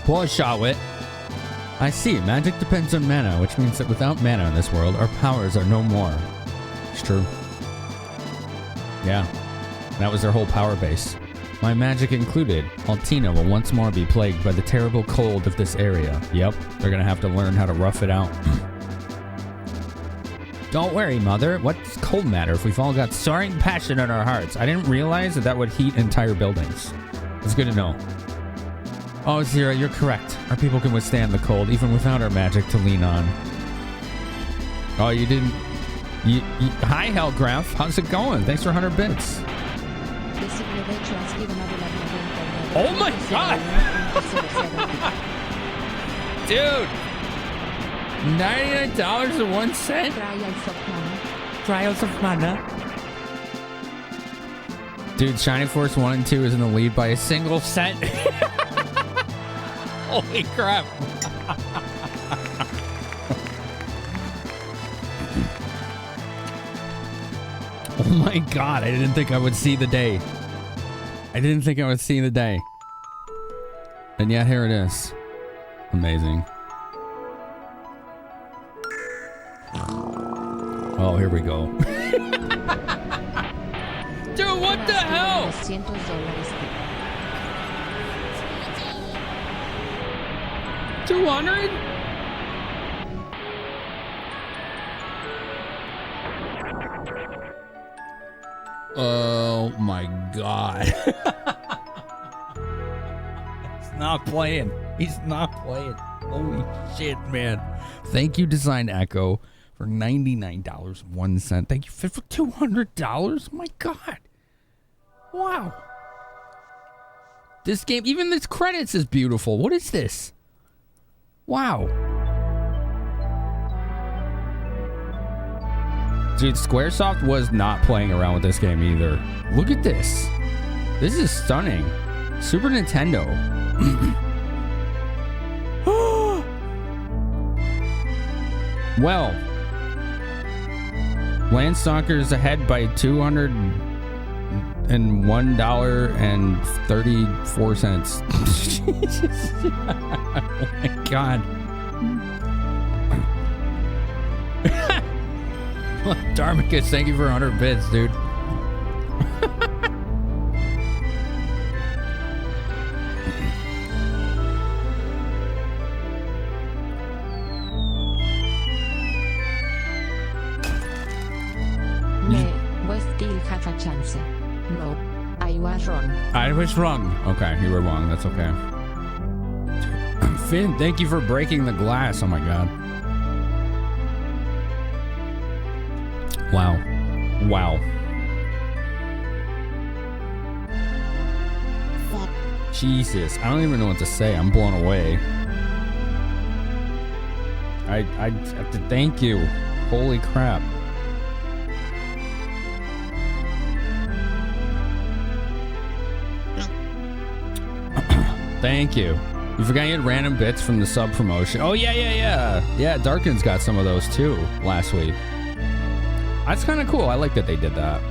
Poor Shawit. I see. Magic depends on mana, which means that without mana in this world, our powers are no more. It's true. Yeah. That was their whole power base. My magic included, Altina will once more be plagued by the terrible cold of this area. Yep, they're gonna have to learn how to rough it out. Don't worry, Mother. What's cold matter if we've all got soaring passion in our hearts? I didn't realize that would heat entire buildings. It's good to know. Oh, Zira, you're correct. Our people can withstand the cold, even without our magic to lean on. Oh, you didn't... Hi, Hellgraph. How's it going? Thanks for 100 bits. Oh my god! Dude! $99.01? Trials of Mana. Dude, Shining Force 1 and 2 is in the lead by a single cent. Holy crap. Oh my god, I didn't think I would see the day. I didn't think I would see the day. And yet here it is. Amazing. Oh, here we go. Dude, what the hell? $900. 200? Oh my god. He's not playing. He's not playing. Holy shit, man. Thank you, Design Echo, for $99.01. Thank you for $200. My god. Wow. This game, even this credits is beautiful. What is this? Wow. Dude, Squaresoft was not playing around with this game either. Look at this. This is stunning. Super Nintendo. Well, Landstalker's ahead by $201.34. Jesus. Oh my god. Darmicus, thank you for 100 bits, dude. We still have a chance. No, I was wrong. I was wrong. Okay, you were wrong. That's okay. Finn, thank you for breaking the glass. Oh my god. Wow. Wow. Jesus. I don't even know what to say. I'm blown away. I have to thank you. Holy crap. Thank you. You forgot you had random bits from the sub promotion. Oh, yeah. Yeah, Darkin's got some of those too last week. That's kind of cool. I like that they did that.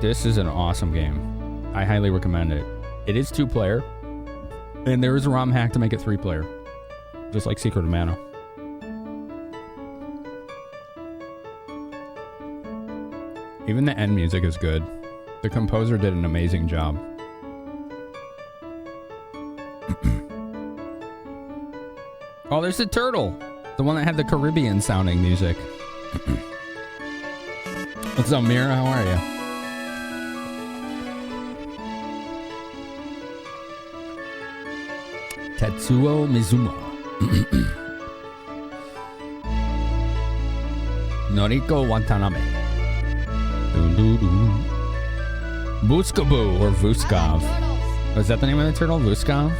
This is an awesome game. I highly recommend it. It is 2-player, and there is a ROM hack to make it 3-player, just like Secret of Mana. Even the end music is good. The composer did an amazing job. Oh, there's the turtle. The one that had the Caribbean sounding music. What's up, Mira? How are you? Tetsuo Mizuma. Noriko Watanabe. Vuskaboo or Vuskov. Was that the name of the turtle? Vuskov?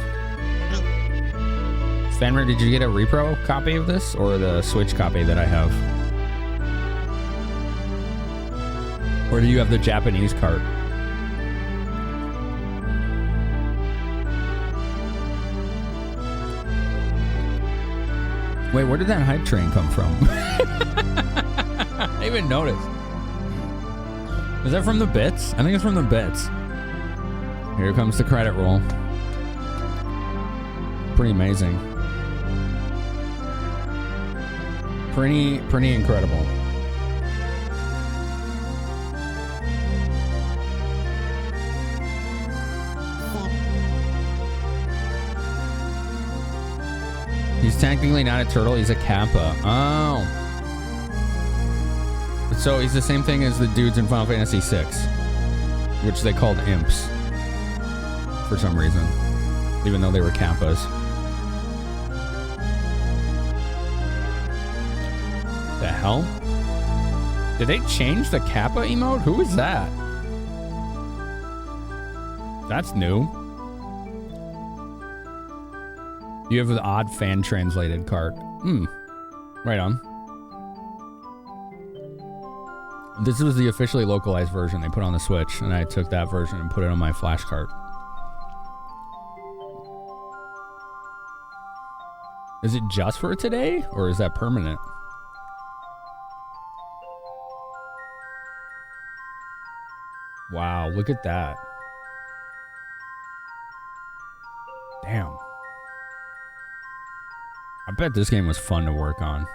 Fenrir, did you get a repro copy of this or the Switch copy that I have? Or do you have the Japanese cart? Wait, where did that hype train come from? I didn't even notice. Is that from the bits? I think it's from the bits. Here comes the credit roll. Pretty amazing. Pretty incredible. He's technically not a turtle, he's a kappa. Oh. So he's the same thing as the dudes in Final Fantasy VI, which they called imps for some reason, even though they were kappas. The hell? Did they change the kappa emote? Who is that? That's new. You have the odd fan translated card. Right on. This was the officially localized version they put on the Switch, and I took that version and put it on my flash cart. Is it just for today, or is that permanent? Wow, look at that. Damn. I bet this game was fun to work on.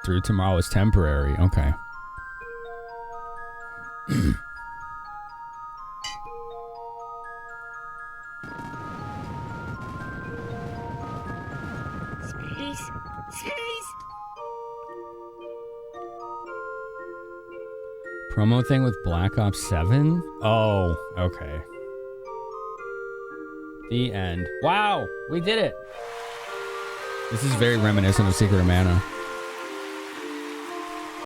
Through tomorrow is temporary. Okay. Space. Space. Promo thing with Black Ops 7? Oh, okay. The end. Wow, we did it. This is very reminiscent of Secret of Mana.